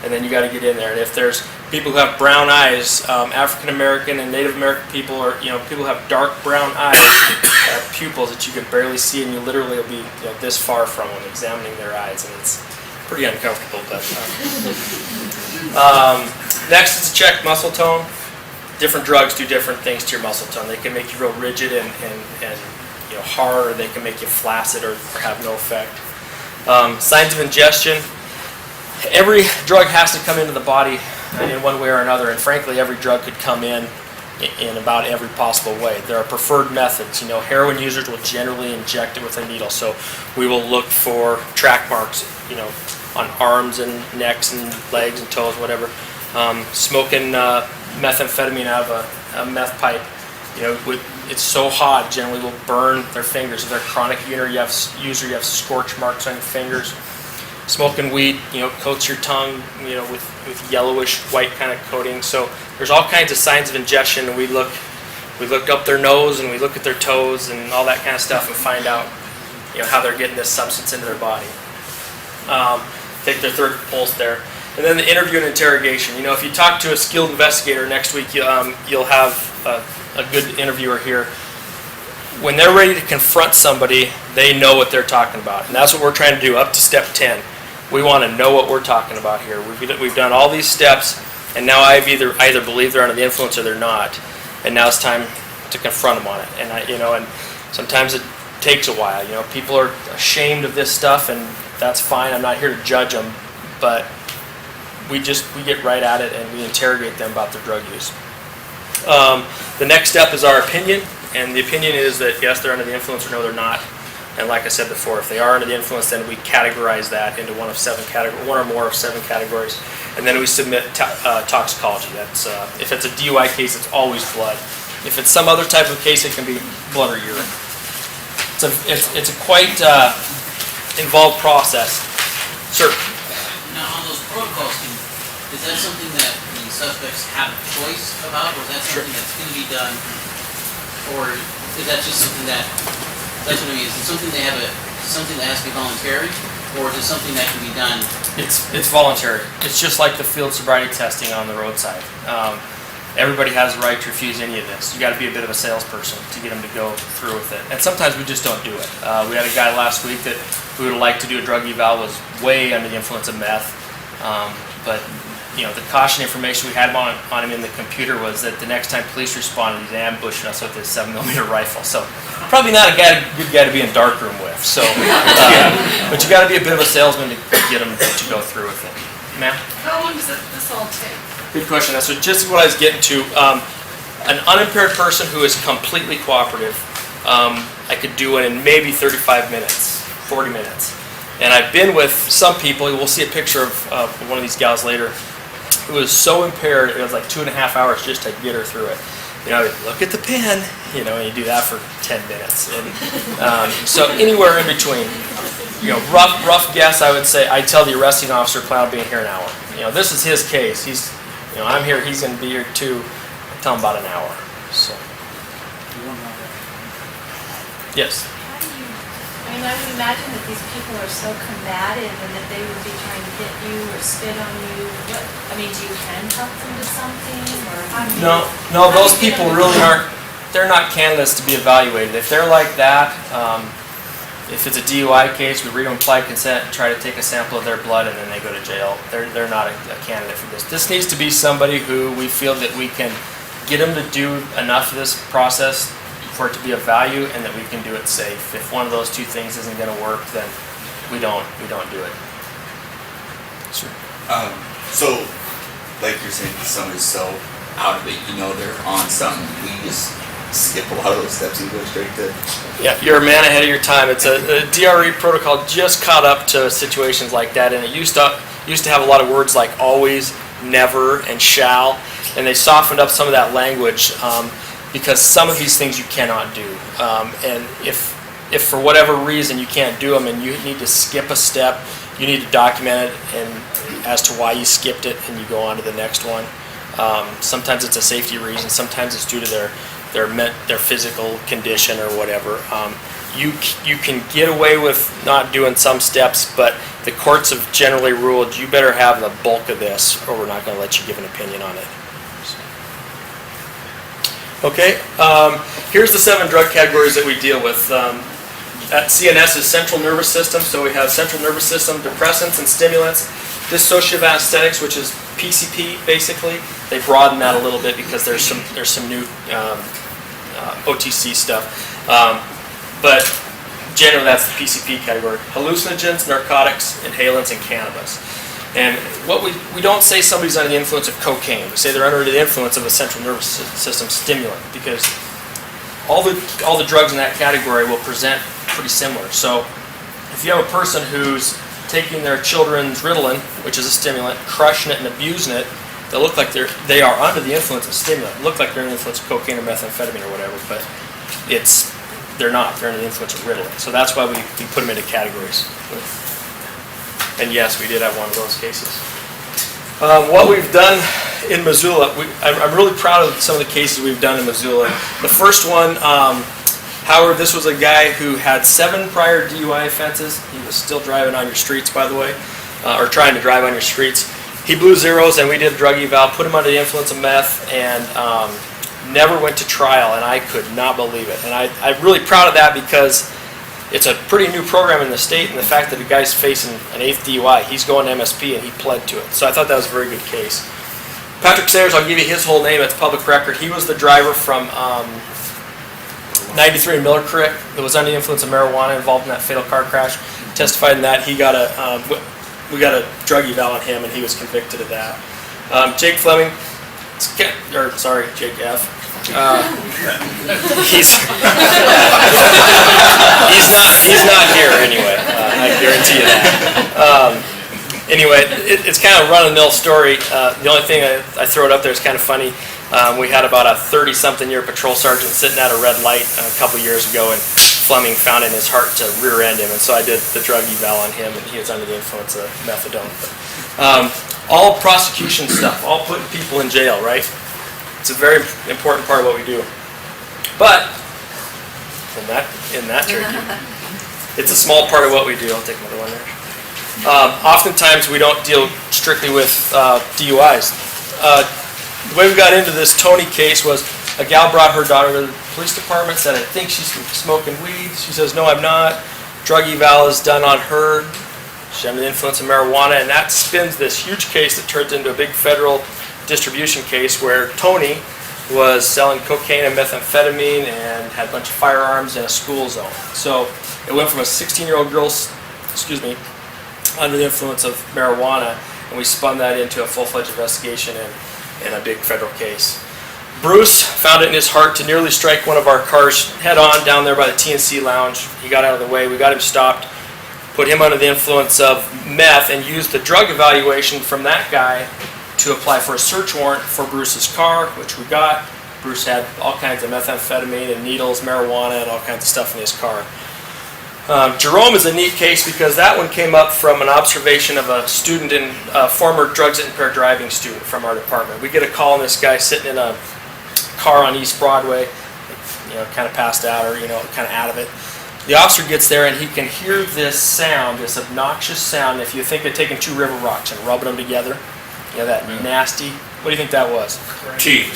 L: and then you got to get in there. And if there's people who have brown eyes, African American and Native American people, or people who have dark brown eyes, have pupils that you can barely see, and you literally will be this far from them, examining their eyes, and it's pretty uncomfortable. But next is to check muscle tone. Different drugs do different things to your muscle tone. They can make you real rigid and hard, or they can make you flaccid or have no effect. Signs of ingestion. Every drug has to come into the body in one way or another, and frankly, every drug could come in about every possible way. There are preferred methods. Heroin users will generally inject it with a needle, so we will look for track marks, on arms and necks and legs and toes, whatever. Smoking methamphetamine out of a meth pipe, it's so hot, generally will burn their fingers. If they're chronic user, you have scorch marks on your fingers. Smoking weed, coats your tongue, with yellowish white kind of coating. So there's all kinds of signs of ingestion, and we look up their nose and we look at their toes and all that kind of stuff and find out, how they're getting this substance into their body. Take their third pulse there. And then the interview and interrogation. If you talk to a skilled investigator next week, you'll have a good interviewer here. when they're ready to confront somebody, they know what they're talking about. And that's what we're trying to do up to step 10. We want to know what we're talking about here. We've done all these steps, and now I either believe they're under the influence or they're not. And now it's time to confront them on it. And and sometimes it takes a while. People are ashamed of this stuff, and that's fine. I'm not here to judge them, but we get right at it and we interrogate them about their drug use. The next step is our opinion, and the opinion is that yes, they're under the influence, or no, they're not. And like I said before, if they are under the influence, then we categorize that into one or more of 7 categories, and then we submit toxicology. That's if it's a DUI case, it's always blood. If it's some other type of case, it can be blood or urine. It's a quite involved process. Sir.
K: Now, on those protocols, is that something that the suspects have a choice about, or is that something that's going to be done, or is that just something that? That's what I mean. Is it something something that has to be voluntary, or is it something that can be done?
L: It's voluntary. It's just like the field sobriety testing on the roadside. Everybody has the right to refuse any of this. You got to be a bit of a salesperson to get them to go through with it. And sometimes we just don't do it. We had a guy last week that we would have liked to do a drug eval, was way under the influence of meth, but the caution information we had on him in the computer was that the next time police responded, he's ambushing us with his 7mm rifle. So probably not a good guy to be in darkroom with. So, but you got to be a bit of a salesman to get him to go through with it. Ma'am?
B: How long does this all take?
L: Good question. That's just what I was getting to. An unimpaired person who is completely cooperative, I could do it in maybe 35 minutes, 40 minutes. And I've been with some people, we'll see a picture of one of these gals later, who was so impaired, it was like 2.5 hours just to get her through it. Look at the pen, and you do that for 10 minutes. And so anywhere in between, rough guess, I would say, I tell the arresting officer, plan on being here an hour. This is his case. I'm here, he's going to be here too. I tell him about an hour. So. Yes?
M: I would imagine that these people are so combative and that they would be trying to hit you or spit on you. Do you handcuff them to something, or how do you?
L: No, those people really aren't, they're not candidates to be evaluated. If they're like that, if it's a DUI case, we read them implied consent and try to take a sample of their blood, and then they go to jail. They're not a candidate for this. This needs to be somebody who we feel that we can get them to do enough of this process for it to be of value, and that we can do it safe. If one of those two things isn't going to work, then we don't do it. Sure.
P: So, like you're saying, somebody's so out of it, they're on something. We just skip a lot of those steps and go straight to.
L: Yeah, you're a man ahead of your time. It's a DRE protocol just caught up to situations like that, and it used to have a lot of words like always, never, and shall, and they softened up some of that language. Because some of these things you cannot do. And if for whatever reason you can't do them and you need to skip a step, you need to document it and as to why you skipped it, and you go on to the next one. Sometimes it's a safety reason, sometimes it's due to their physical condition or whatever. You can get away with not doing some steps, but the courts have generally ruled you better have the bulk of this or we're not going to let you give an opinion on it. Okay, here's the 7 drug categories that we deal with. At CNS is central nervous system, so we have central nervous system, depressants and stimulants, dissociative anesthetics, which is PCP basically. They broaden that a little bit because there's some new OTC stuff, but generally that's the PCP category. Hallucinogens, narcotics, inhalants, and cannabis. And what we don't say somebody's under the influence of cocaine. We say they're under the influence of a central nervous system stimulant, because all the drugs in that category will present pretty similar. So if you have a person who's taking their children's Ritalin, which is a stimulant, crushing it and abusing it, they look like they are under the influence of stimulant. They look like they're under the influence of cocaine or methamphetamine or whatever, but they're not. They're under the influence of Ritalin. So that's why we put them into categories. And yes, we did have one of those cases. What we've done in Missoula, I'm really proud of some of the cases we've done in Missoula. The first one, Howard, this was a guy who had 7 prior DUI offenses. He was still driving on your streets, by the way, or trying to drive on your streets. He blew zeros, and we did a drug eval, put him under the influence of meth, and never went to trial, and I could not believe it. And I'm really proud of that because it's a pretty new program in the state, and the fact that the guy's facing an 8th DUI, he's going to MSP, and he pled to it. So I thought that was a very good case. Patrick Sayers, I'll give you his whole name, it's public record. He was the driver from 93 in Miller Creek that was under the influence of marijuana involved in that fatal car crash. Testified in that. He got we got a drug eval on him, and he was convicted of that. Jake Fleming, Jake F. He's not here anyway. I guarantee you that. Anyway, it's kind of a run-of-the-mill story. The only thing I throw it up there is kind of funny. We had about a 30-something-year patrol sergeant sitting at a red light a couple years ago, and Fleming found in his heart to rear-end him, and so I did the drug eval on him, and he was under the influence of methadone. But, all prosecution stuff, all putting people in jail, right? It's a very important part of what we do. But in that turkey, it's a small part of what we do. I'll take another one there. Oftentimes we don't deal strictly with DUIs. The way we got into this Tony case was a gal brought her daughter to the police department, said, I think she's smoking weed. She says, no, I'm not. Drug eval is done on her. She's under the influence of marijuana, and that spins this huge case that turns into a big federal distribution case where Tony was selling cocaine and methamphetamine and had a bunch of firearms in a school zone. So it went from a 16-year-old girl, under the influence of marijuana, and we spun that into a full-fledged investigation and a big federal case. Bruce found it in his heart to nearly strike one of our cars head-on down there by the TNC Lounge. He got out of the way. We got him stopped, put him under the influence of meth, and used the drug evaluation from that guy to apply for a search warrant for Bruce's car, which we got. Bruce had all kinds of methamphetamine and needles, marijuana, and all kinds of stuff in his car. Jerome is a neat case because that one came up from an observation of a student, former drugs and impaired driving student from our department. We get a call on this guy sitting in a car on East Broadway, kind of passed out or, kind of out of it. The officer gets there and he can hear this sound, this obnoxious sound. If you think of taking 2 river rocks and rubbing them together, that nasty, what do you think that was?
C: Teeth.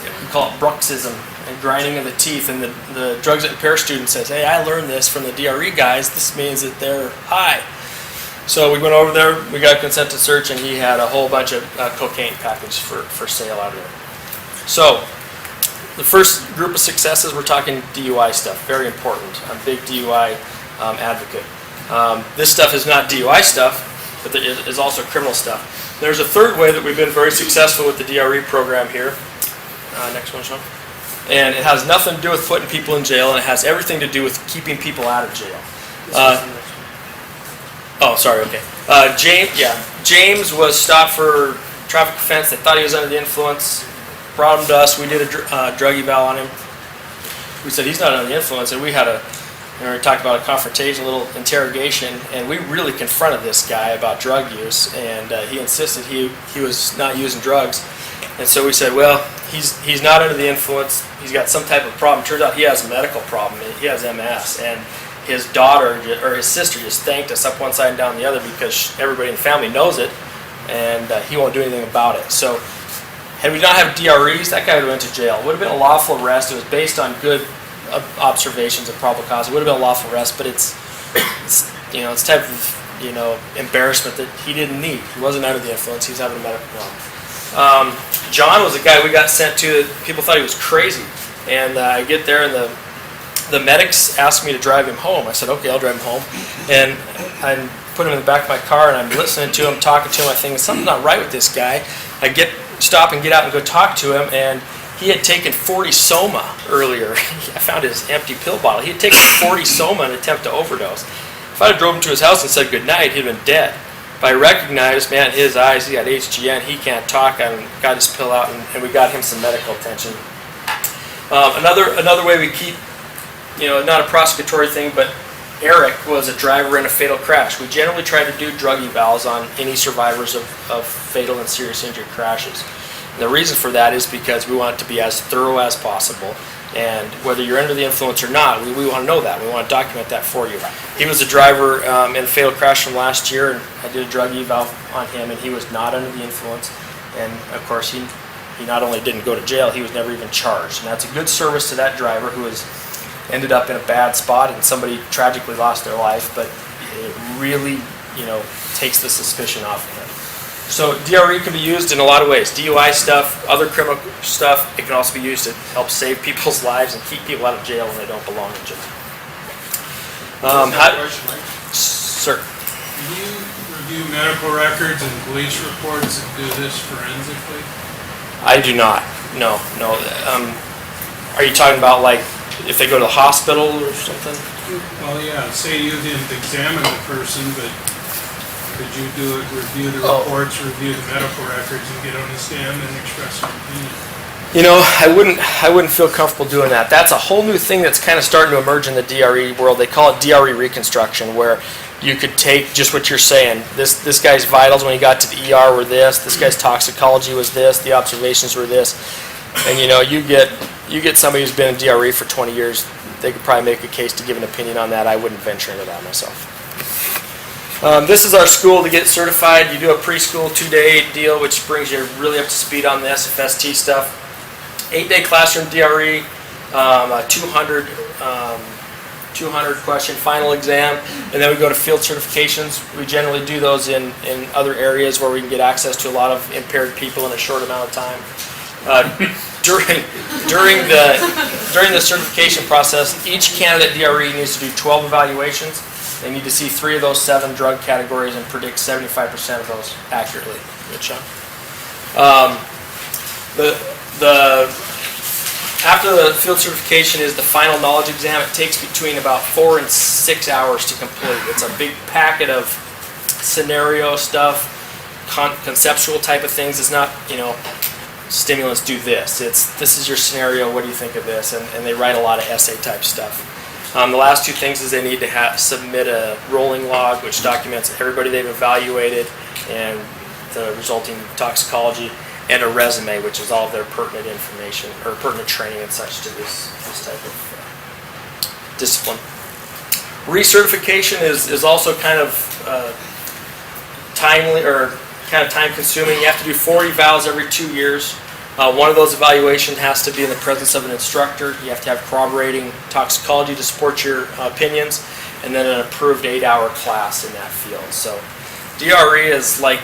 L: We call it bruxism and grinding of the teeth. And the drugs and impair student says, hey, I learned this from the DRE guys. This means that they're high. So we went over there, we got consent to search, and he had a whole bunch of cocaine packaged for sale out of there. So the first group of successes, we're talking DUI stuff, very important. I'm a big DUI advocate. This stuff is not DUI stuff, but it is also criminal stuff. There's a third way that we've been very successful with the DRE program here. Next one, Sean. And it has nothing to do with putting people in jail, and it has everything to do with keeping people out of jail. James was stopped for traffic offense. They thought he was under the influence. Brought him to us. We did a drug eval on him. We said he's not under the influence, and we had we talked about a confrontation, a little interrogation, and we really confronted this guy about drug use, and he insisted he was not using drugs. And so we said, well, he's not under the influence. He's got some type of problem. Turns out he has a medical problem. He has MS, and his daughter or his sister just thanked us up one side and down the other because everybody in the family knows it, and he won't do anything about it. So had we not have DREs, that guy would have went to jail. It would have been a lawful arrest. It was based on good observations of probable cause. It would have been a lawful arrest, but it's type of embarrassment that he didn't need. He wasn't under the influence. He was having a medical problem. John was a guy we got sent to. People thought he was crazy, and I get there and the medics asked me to drive him home. I said, okay, I'll drive him home, and I put him in the back of my car and I'm listening to him, talking to him. I think something's not right with this guy. I stop and get out and go talk to him, and he had taken 40 Soma earlier. I found his empty pill bottle. He had taken 40 Soma in an attempt to overdose. If I had drove him to his house and said goodnight, he'd have been dead. But I recognized, man, his eyes, he got HGN, he can't talk. I got his pill out, and we got him some medical attention. Another way we keep, not a prosecutory thing, but Eric was a driver in a fatal crash. We generally try to do drug evals on any survivors of fatal and serious injury crashes. And the reason for that is because we want it to be as thorough as possible. And whether you're under the influence or not, we want to know that. We want to document that for you. He was a driver in a fatal crash from last year, and I did a drug eval on him, and he was not under the influence. And of course, he he not only didn't go to jail, he was never even charged. And that's a good service to that driver who has ended up in a bad spot and somebody tragically lost their life, but it really, takes the suspicion off of him. So DRE can be used in a lot of ways. DUI stuff, other criminal stuff, it can also be used to help save people's lives and keep people out of jail when they don't belong in jail. Sir.
Q: Do you review medical records and police reports and do this forensically?
L: I do not. No. Are you talking about like if they go to the hospital or something?
Q: Well, yeah, say you didn't examine the person, but could you review the reports, review the medical records, and get on the stand and express your opinion?
L: I wouldn't feel comfortable doing that. That's a whole new thing that's kind of starting to emerge in the DRE world. They call it DRE reconstruction, where you could take just what you're saying. This guy's vitals when he got to the ER were this guy's toxicology was this, the observations were this. And you get somebody who's been in DRE for 20 years, they could probably make a case to give an opinion on that. I wouldn't venture into that myself. This is our school to get certified. You do a preschool 2-day deal, which brings you really up to speed on this FST stuff. 8-day classroom DRE, 200 question final exam, and then we go to field certifications. We generally do those in other areas where we can get access to a lot of impaired people in a short amount of time. During the certification process, each candidate DRE needs to do 12 evaluations. They need to see 3 of those 7 drug categories and predict 75% of those accurately. Good job. After the field certification is the final knowledge exam. It takes between about 4 and 6 hours to complete. It's a big packet of scenario stuff, conceptual type of things. It's not, stimulants do this. This is your scenario. What do you think of this? And they write a lot of essay type stuff. The last 2 things is they need to submit a rolling log, which documents everybody they've evaluated and the resulting toxicology, and a resume, which is all of their pertinent information or pertinent training and such to this type of discipline. Recertification is also kind of timely or kind of time consuming. You have to do 4 evals every 2 years. One of those evaluations has to be in the presence of an instructor. You have to have corroborating toxicology to support your opinions, and then an approved 8-hour class in that field. So DRE is like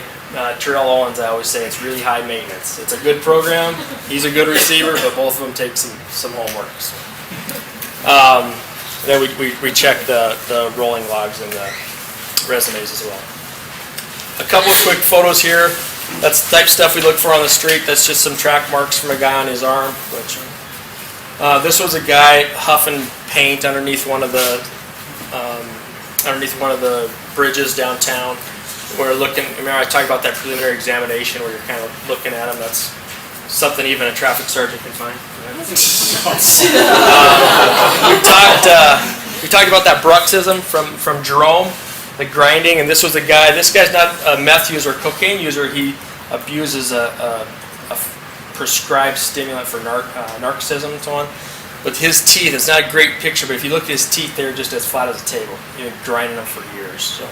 L: Terrell Owens, I always say, it's really high maintenance. It's a good program. He's a good receiver, but both of them take some homework. So. Then we check the rolling logs and the resumes as well. A couple of quick photos here. That's the type of stuff we look for on the street. That's just some track marks from a guy on his arm. This was a guy huffing paint underneath one of the bridges downtown. We're looking. Remember, I talked about that preliminary examination where you're kind of looking at them. That's something even a traffic sergeant can find. We talked about that bruxism from Jerome. The grinding, and this was a guy. This guy's not a meth user or cocaine user. He abuses a prescribed stimulant for narcissism and so on. With his teeth, it's not a great picture, but if you look at his teeth, they're just as flat as a table. You've been grinding them for years. So,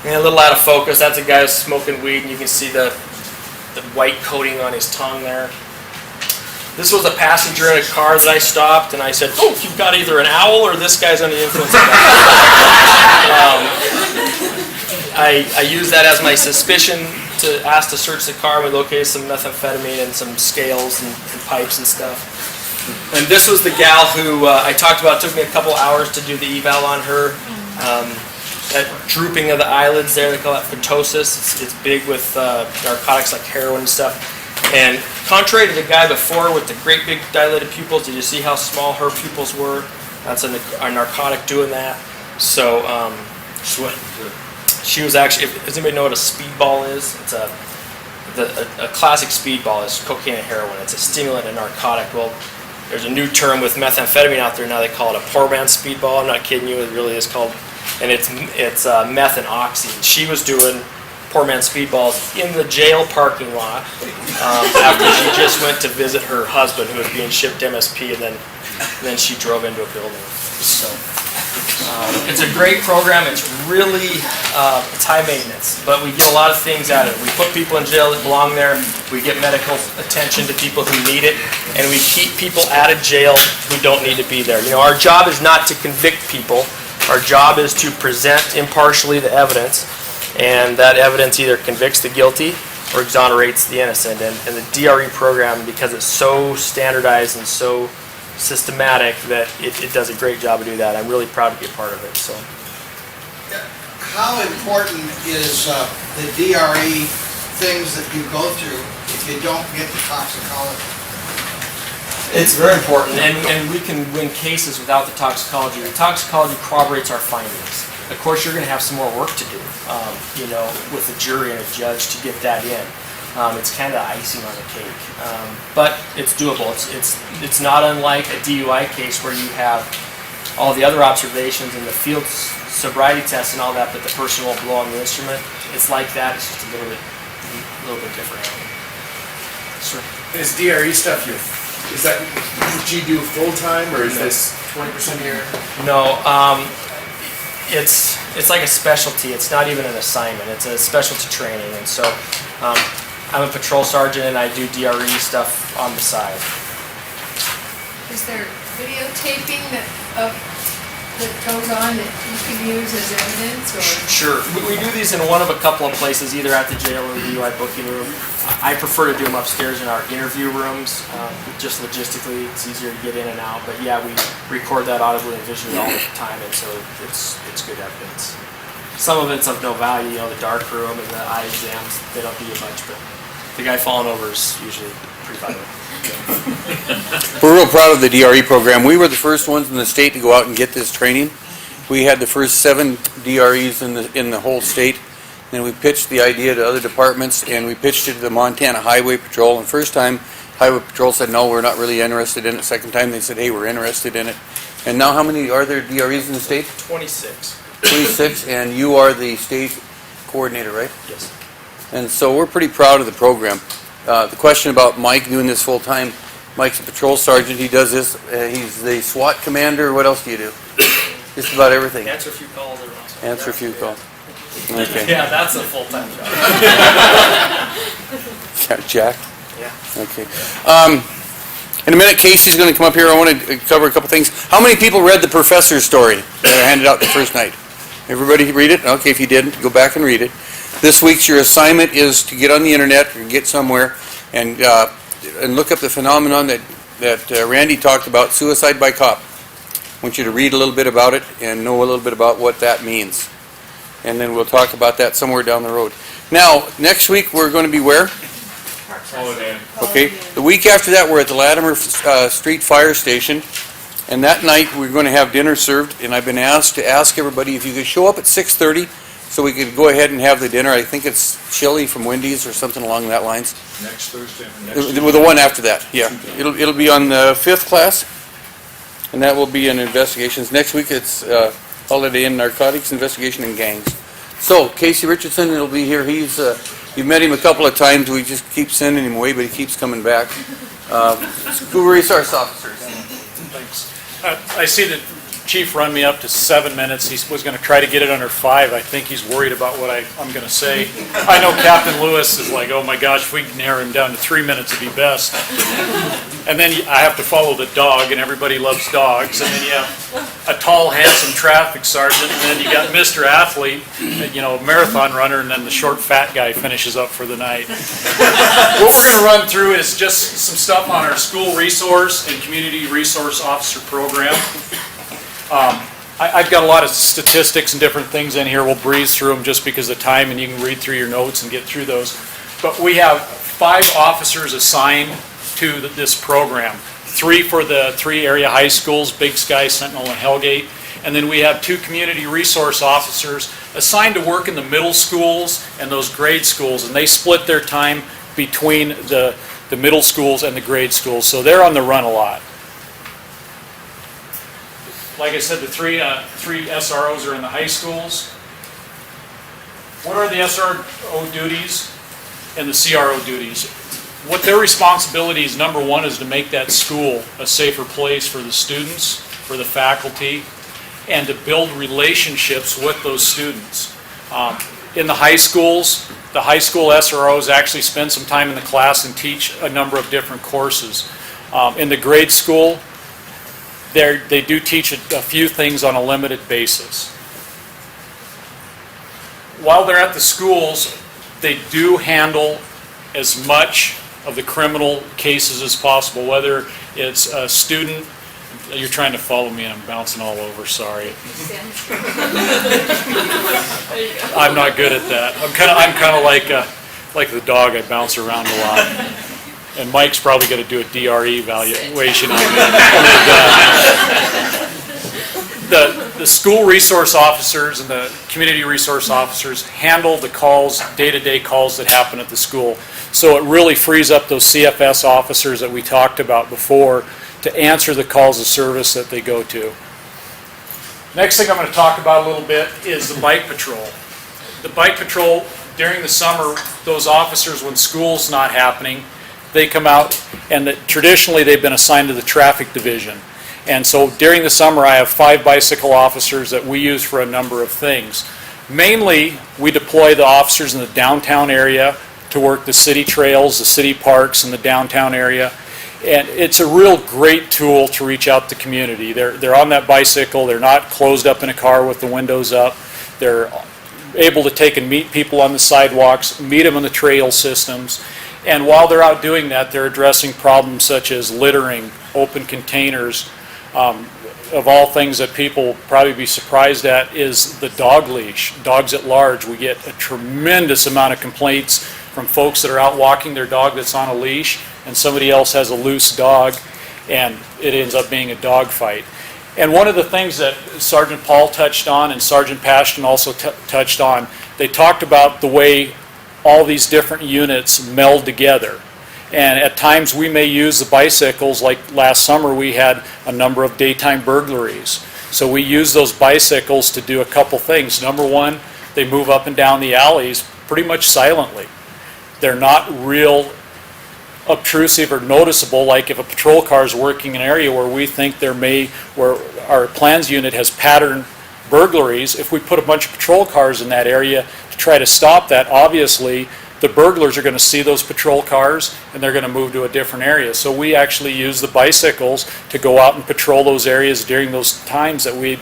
L: and a little out of focus. That's a guy who's smoking weed, and you can see the white coating on his tongue there. This was a passenger in a car that I stopped, and I said, "Oh, you've got either an owl or this guy's under the influence of I used that as my suspicion to ask to search the car. We located some methamphetamine and some scales and pipes and stuff. And this was the gal who I talked about. It took me a couple hours to do the eval on her. That drooping of the eyelids there, they call that photosis. It's big with narcotics like heroin and stuff. And contrary to the guy before with the great big dilated pupils, did you see how small her pupils were? That's a narcotic doing that. So she was actually, does anybody know what a speedball is? It's a classic speedball is cocaine and heroin. It's a stimulant and narcotic. Well, there's a new term with methamphetamine out there now. They call it a poor man's speedball. I'm not kidding you. It really is called, and it's meth and oxy. She was doing poor man's speedballs in the jail parking lot after she just went to visit her husband who was being shipped MSP, and then she drove into a building. So It's a great program. It's really it's high maintenance, but we get a lot of things out of it. We put people in jail that belong there. We get medical attention to people who need it, and we keep people out of jail who don't need to be there. You know, our job is not to convict people. Our job is to present impartially the evidence, and that evidence either convicts the guilty or exonerates the innocent. And the DRE program, because it's so standardized and so systematic, that it does a great job of doing that. I'm really proud to be a part of it. So,
J: how important is the DRE things that you go through if you don't get the toxicology?
L: it's very important, and we can win cases without the toxicology. The toxicology corroborates our findings. Of course, you're going to have some more work to do, you know, with the jury and a judge to get that in. It's kind of icing on the cake, but it's doable. It's not unlike a DUI case where you have all the other observations and the field sobriety tests and all that, but the person won't blow on the instrument. It's like that. It's just a little bit different.
N: Sure. Is DRE stuff is that what you do full time, or is this 20% of your?
L: No. It's like a specialty. It's not even an assignment. It's a specialty training, and so I'm a patrol sergeant and I do DRE stuff on the side.
I: Is there videotaping that goes on that you can use as evidence, or?
L: Sure. We do these in one of a couple of places, either at the jail or the DUI booking room. I prefer to do them upstairs in our interview rooms. Just logistically, it's easier to get in and out. But yeah, we record that audibly and visually all the time, and so it's good evidence. Some of it's of no value, you know, the dark room and the eye exams, they don't do you much, but the guy falling over is usually pretty valuable.
A: We're real proud of the DRE program. We were the first ones in the state to go out and get this training. We had the first 7 DREs in the whole state. Then we pitched the idea to other departments, and we pitched it to the Montana Highway Patrol. And first time, Highway Patrol said, no, we're not really interested in it. Second time, they said, hey, we're interested in it. And now how many are there DREs in the state?
L: 26.
A: 26, and you are the state coordinator, right?
L: Yes.
A: And so we're pretty proud of the program. The question about Mike doing this full time, Mike's a patrol sergeant. He does this. He's the SWAT commander. What else do you do? Just about everything.
L: Answer a few calls every once in a while.
A: Answer a few calls. Okay.
L: Yeah, that's a full-time job.
A: Jack?
L: Yeah.
A: Okay. In a minute, Casey's going to come up here. I want to cover a couple things. How many people read the professor's story that I handed out the first night? Everybody read it? Okay, if you didn't, go back and read it. This week's your assignment is to get on the internet or get somewhere and look up the phenomenon that Randy talked about, suicide by cop. I want you to read a little bit about it and know a little bit about what that means. And then we'll talk about that somewhere down the road. Now, next week we're going to be where? Okay. The week after that we're at the Latimer Street Fire Station. And that night we're going to have dinner served. And I've been asked to ask everybody if you could show up at 6:30 so we could go ahead and have the dinner. I think it's chili from Wendy's or something along that lines.
C: Next Thursday or next
A: The one after that, yeah. It'll be on the 5th class. And that will be in investigations. Next week it's Holiday in Narcotics, Investigation, and Gangs. So, Casey Richardson will be here. You've met him a couple of times. We just keep sending him away, but he keeps coming back. School resource officers.
R: Thanks. I see that Chief run me up to 7 minutes. He was going to try to get it under 5. I think he's worried about what I'm going to say. I know Captain Lewis is like, oh my gosh, if we can narrow him down to 3 minutes, it'd be best. And then I have to follow the dog, and everybody loves dogs. And then you have a tall, handsome traffic sergeant, and then you got Mr. Athlete, you know, marathon runner, and then the short, fat guy finishes up for the night. What we're going to run through is just some stuff on our school resource and community resource officer program. I've got a lot of statistics and different things in here. We'll breeze through them just because of time, and you can read through your notes and get through those. But we have 5 officers assigned to this program. 3 for the 3 area high schools, Big Sky, Sentinel, and Hellgate. And then we have 2 community resource officers assigned to work in the middle schools and those grade schools. And they split their time between the middle schools and the grade schools. So they're on the run a lot. Like I said, the 3 SROs are in the high schools. What are the SRO duties and the CRO duties? What their responsibility is, number 1, is to make that school a safer place for the students, for the faculty, and to build relationships with those students. In the high schools, the high school SROs actually spend some time in the class and teach a number of different courses. In the grade school, they do teach a few things on a limited basis. While they're at the schools, they do handle as much of the criminal cases as possible, whether it's a student. You're trying to follow me and I'm bouncing all over, sorry. I'm not good at that. I'm kind of like the dog, I bounce around a lot. And Mike's probably going to do a DRE evaluation on me. The school resource officers and the community resource officers handle the calls, day-to-day calls that happen at the school. So it really frees up those CFS officers that we talked about before to answer the calls of service that they go to. Next thing I'm going to talk about a little bit is the bike patrol. The bike patrol, during the summer, those officers, when school's not happening, they come out, and traditionally they've been assigned to the traffic division. And so during the summer, I have 5 bicycle officers that we use for a number of things. Mainly, we deploy the officers in the downtown area to work the city trails, the city parks, and the downtown area. And it's a real great tool to reach out to the community. They're on that bicycle. They're not closed up in a car with the windows up. They're able to take and meet people on the sidewalks, meet them in the trail systems. And while they're out doing that, they're addressing problems such as littering, open containers. Of all things that people will probably be surprised at is the dog leash. Dogs at large, we get a tremendous amount of complaints from folks that are out walking their dog that's on a leash, and somebody else has a loose dog, and it ends up being a dog fight. And one of the things that Sergeant Paul touched on and Sergeant Pashton also touched on, they talked about the way all these different units meld together. And at times we may use the bicycles, like last summer we had a number of daytime burglaries. So we use those bicycles to do a couple things. Number one, they move up and down the alleys pretty much silently. They're not real obtrusive or noticeable, like if a patrol car is working an area where we think where our plans unit has pattern burglaries. If we put a bunch of patrol cars in that area to try to stop that, obviously the burglars are going to see those patrol cars and they're going to move to a different area. So we actually use the bicycles to go out and patrol those areas during those times that we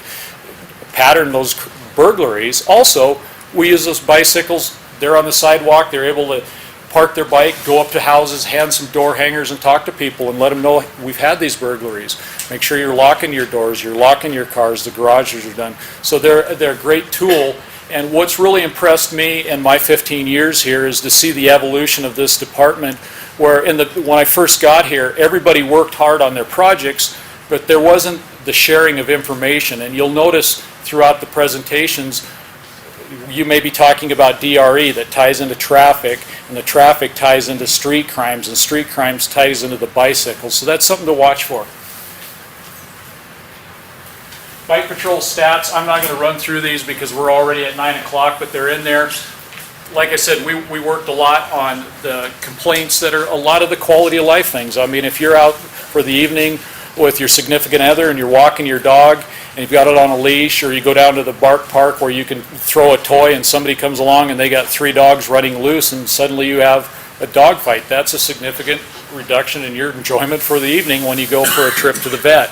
R: pattern those burglaries. Also, we use those bicycles, they're on the sidewalk, they're able to park their bike, go up to houses, hand some door hangers and talk to people and let them know we've had these burglaries. Make sure you're locking your doors, you're locking your cars, the garages are done. So they're a great tool. And what's really impressed me in my 15 years here is to see the evolution of this department, where when I first got here, everybody worked hard on their projects, but there wasn't the sharing of information. And you'll notice throughout the presentations, you may be talking about DRE that ties into traffic, and the traffic ties into street crimes, and street crimes ties into the bicycles. So that's something to watch for. Bike patrol stats, I'm not going to run through these because we're already at 9 o'clock, but they're in there. Like I said, we worked a lot on the complaints that are a lot of the quality of life things. I mean, if you're out for the evening with your significant other and you're walking your dog and you've got it on a leash, or you go down to the park where you can throw a toy and somebody comes along and they got 3 dogs running loose and suddenly you have a dog fight, that's a significant reduction in your enjoyment for the evening when you go for a trip to the vet.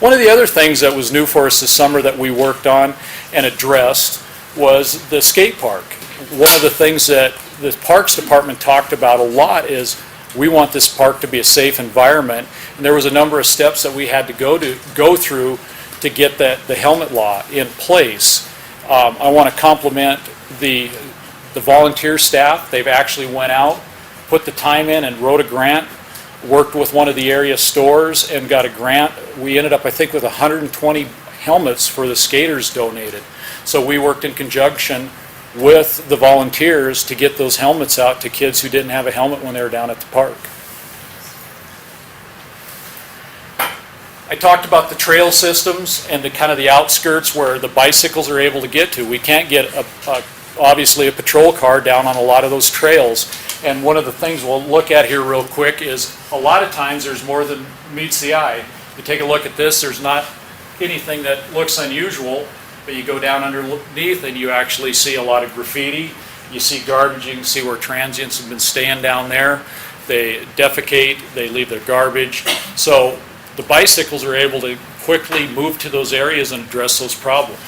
R: One of the other things that was new for us this summer that we worked on and addressed was the skate park. One of the things that the Parks Department talked about a lot is we want this park to be a safe environment, and there was a number of steps that we had to go through to get the helmet law in place. I want to compliment the volunteer staff. They've actually went out, put the time in, and wrote a grant. Worked with one of the area stores and got a grant. We ended up, I think, with 120 helmets for the skaters donated. So we worked in conjunction with the volunteers to get those helmets out to kids who didn't have a helmet when they were down at the park. I talked about the trail systems and the kind of the outskirts where the bicycles are able to get to. We can't get obviously a patrol car down on a lot of those trails. And one of the things we'll look at here real quick is a lot of times there's more than meets the eye. You take a look at this, there's not anything that looks unusual, but you go down underneath and you actually see a lot of graffiti. You see garbage, you can see where transients have been staying down there. They defecate, they leave their garbage. So the bicycles are able to quickly move to those areas and address those problems.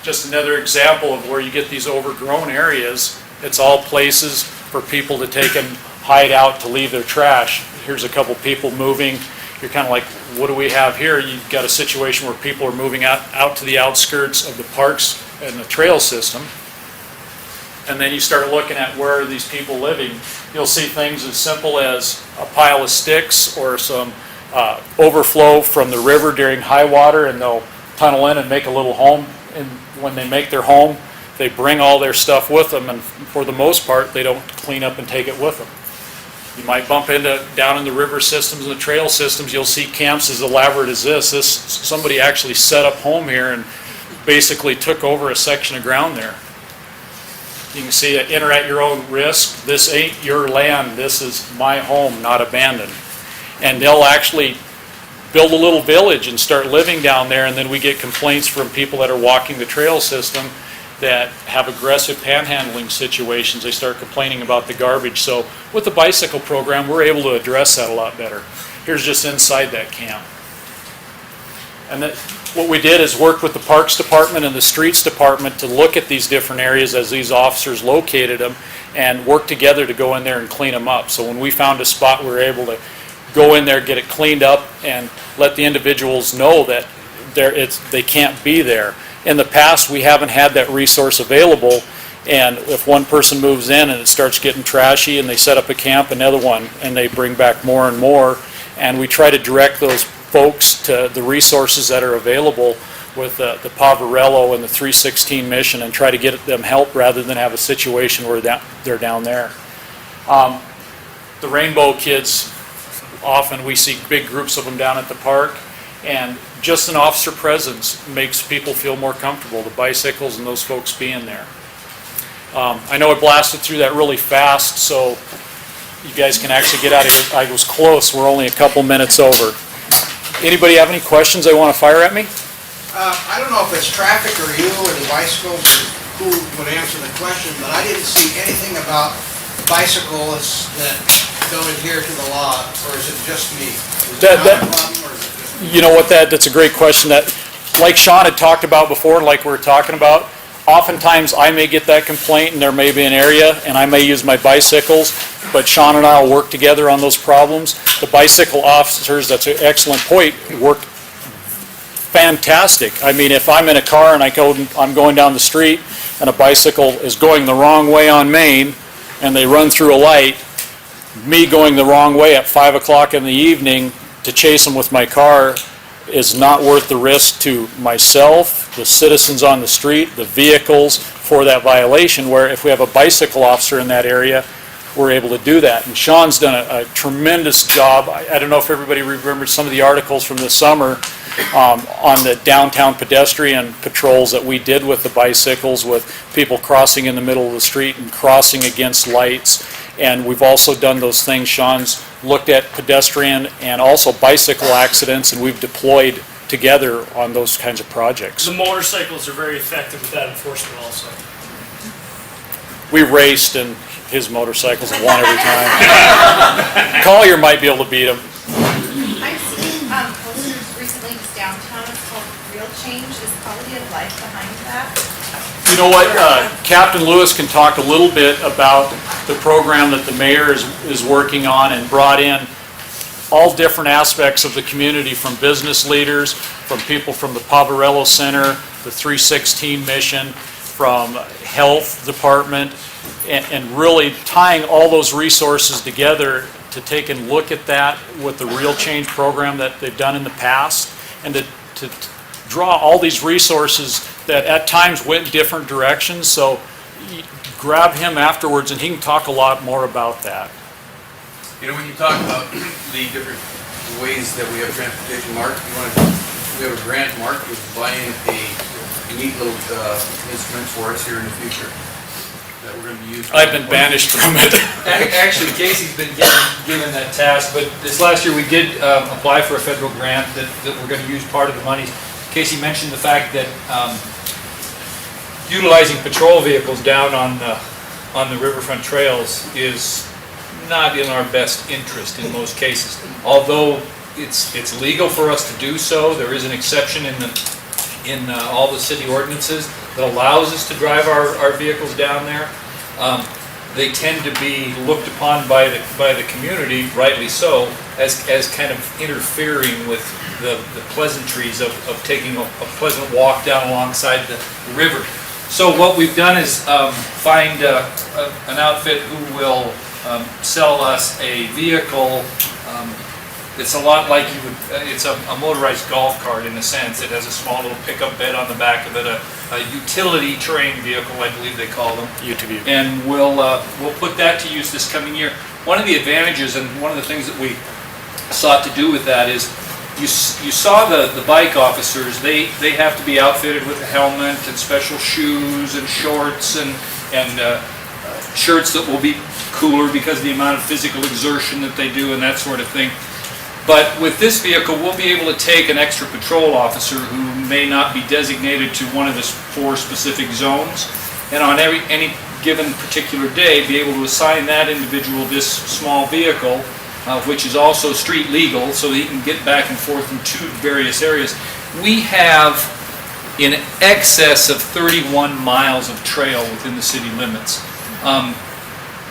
R: Just another example of where you get these overgrown areas. It's all places for people to take and hide out to leave their trash. Here's a couple people moving. You're kind of like, what do we have here? You've got a situation where people are moving out to the outskirts of the parks and the trail system. And then you start looking at where are these people living. You'll see things as simple as a pile of sticks or some overflow from the river during high water, and they'll tunnel in and make a little home. And when they make their home, they bring all their stuff with them, and for the most part, they don't clean up and take it with them. You might bump into, down in the river systems and the trail systems, you'll see camps as elaborate as this. Somebody actually set up home here and basically took over a section of ground there. You can see it, enter at your own risk. This ain't your land, this is my home, not abandoned. And they'll actually build a little village and start living down there, and then we get complaints from people that are walking the trail system that have aggressive panhandling situations. They start complaining about the garbage. So with the bicycle program, we're able to address that a lot better. Here's just inside that camp. And what we did is work with the Parks Department and the Streets Department to look at these different areas as these officers located them and work together to go in there and clean them up. So when we found a spot, we were able to go in there, get it cleaned up, and let the individuals know that they can't be there. In the past, we haven't had that resource available, and if one person moves in and it starts getting trashy and they set up a camp, another one, and they bring back more and more, and we try to direct those folks to the resources that are available with the Poverello and the 316 mission and try to get them help rather than have a situation where they're down there. The Rainbow Kids, often we see big groups of them down at the park, and just an officer presence makes people feel more comfortable, the bicycles and those folks being there. I know I blasted through that really fast, so you guys can actually get out of here. I was close, we're only a couple minutes over. Anybody have any questions they want to fire at me?
J: I don't know if it's traffic or you or the bicycles or who would answer the question, but I didn't see anything about bicyclists that don't adhere to the law, or is it just me? Is it not a problem, or is it just me?
R: You know what, that's a great question. That, like Sean had talked about before, like we were talking about, oftentimes I may get that complaint and there may be an area and I may use my bicycles, but Sean and I will work together on those problems. The bicycle officers, that's an excellent point, work fantastic. I mean, if I'm in a car and I'm going down the street and a bicycle is going the wrong way on Main and they run through a light, me going the wrong way at 5 o'clock in the evening to chase them with my car is not worth the risk to myself, the citizens on the street, the vehicles for that violation, where if we have a bicycle officer in that area, we're able to do that. And Sean's done a tremendous job. I don't know if everybody remembers some of the articles from this summer on the downtown pedestrian patrols that we did with the bicycles, with people crossing in the middle of the street and crossing against lights. And we've also done those things. Sean's looked at pedestrian and also bicycle accidents, and we've deployed together on those kinds of projects.
L: The motorcycles are very effective with that enforcement also.
R: We raced, and his motorcycles won every time. Collier might be able to beat him.
S: I've seen posters recently just downtown. It's called Real Change. Is quality of life behind that?
R: You know what, Captain Lewis can talk a little bit about the program that the mayor is working on, and brought in all different aspects of the community, from business leaders, from people from the Poverello Center, the 316 mission, from health department, and really tying all those resources together to take and look at that with the Real Change program that they've done in the past, and to draw all these resources that at times went different directions. So grab him afterwards and he can talk a lot more about that.
A: You know, when you talk about the different ways that we have transportation, Mark, we have a grant, Mark is buying a neat little instrument for us here in the future.
R: that we're gonna be used. I've been banished from it.
T: Actually, Casey's been given that task, but this last year we did apply for a federal grant that we're gonna use part of the money. Casey mentioned the fact that utilizing patrol vehicles down on the riverfront trails is not in our best interest in most cases. Although it's legal for us to do so, there is an exception in all the city ordinances that allows us to drive our vehicles down there. They tend to be looked upon by the community, rightly so, as kind of interfering with the pleasantries of taking a pleasant walk down alongside the river. So what we've done is find an outfit who will sell us a vehicle. It's a lot like it's a motorized golf cart in a sense. It has a small little pickup bed on the back of it, a utility terrain vehicle, I believe they call them. UTV. And we'll put that to use this coming year. One of the advantages and one of the things that we sought to do with that is you saw the bike officers. They have to be outfitted with a helmet and special shoes and shorts and shirts that will be cooler because of the amount of physical exertion that they do and that sort of thing. But with this vehicle, we'll be able to take an extra patrol officer who may not be designated to one of the 4 specific zones, and on any given particular day, be able to assign that individual this small vehicle, which is also street legal, so he can get back and forth into various areas. We have in excess of 31 miles of trail within the city limits.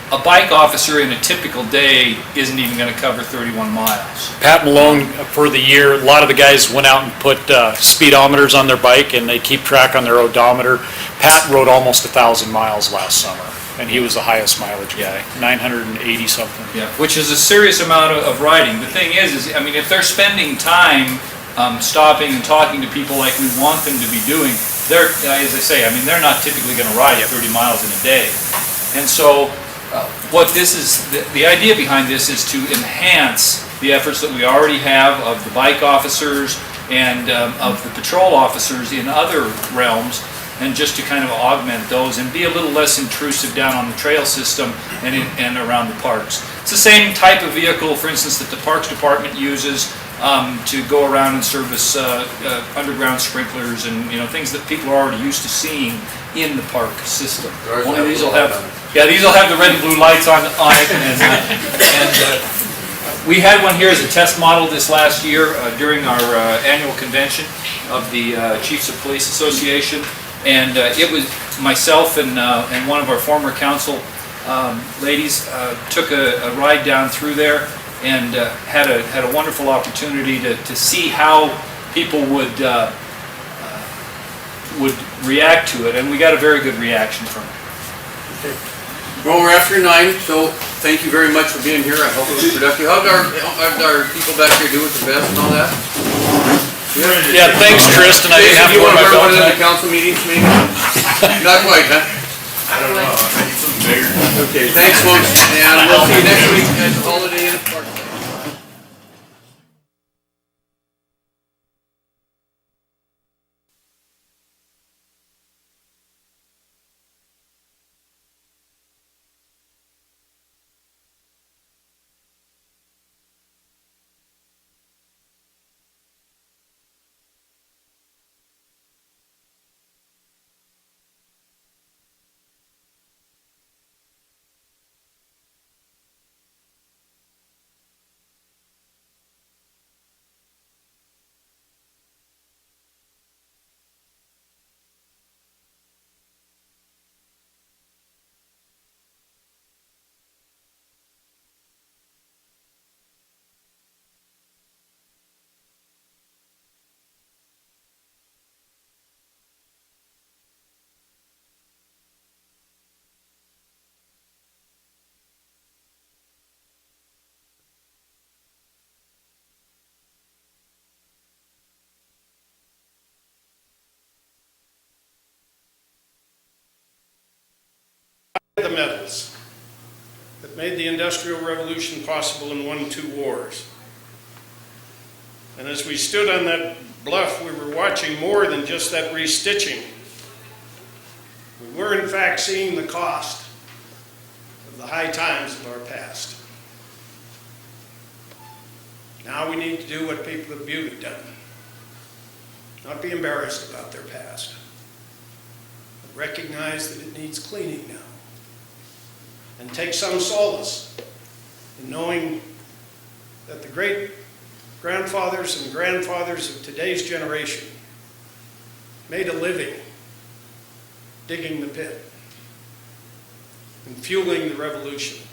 T: A bike officer in a typical day isn't even going to cover 31 miles.
R: Pat Malone, for the year, a lot of the guys went out and put speedometers on their bike and they keep track on their odometer. Pat rode almost 1,000 miles last summer, and he was the highest mileage guy, 980 something.
T: Yeah, which is a serious amount of riding. The thing is I mean, if they're spending time stopping and talking to people like we want them to be doing, they're, as I say, I mean, they're not typically going to ride 30 miles in a day. And so what this is, the idea behind this is to enhance the efforts that we already have of the bike officers and of the patrol officers in other realms, and just to kind of augment those and be a little less intrusive down on the trail system and around the parks. It's the same type of vehicle, for instance, that the Parks Department uses to go around and service underground sprinklers and things that people are already used to seeing in the park system. One of these will have, these will have the red and blue lights on it, and we had one here as a test model this last year during our annual convention of the Chiefs of Police Association, and it was myself and one of our former council ladies took a ride down through there and had a wonderful opportunity to see how people would react to it, and we got a very good reaction from it.
A: Okay. Well, we're after 9, so thank you very much for being here. I hope it was productive. How did our people back here do with the best and all that?
R: Yeah, thanks, Tristan. I didn't have to wear my belt
A: in the council meetings, maybe? Not quite, huh?
C: I don't know. I need something bigger.
A: Okay, thanks, folks, and we'll see you next week at the Holiday Inn at Park.
Q: The metals that made the Industrial Revolution possible and won 2 wars. And as we stood on that bluff, we were watching more than just that restitching.
U: We were in fact seeing the cost of the high times of our past. Now we need to do what people of Butte have done. Not be embarrassed about their past, but recognize that it needs cleaning now. And take some solace in knowing that the great grandfathers and grandfathers of today's generation made a living digging the pit and fueling the revolution.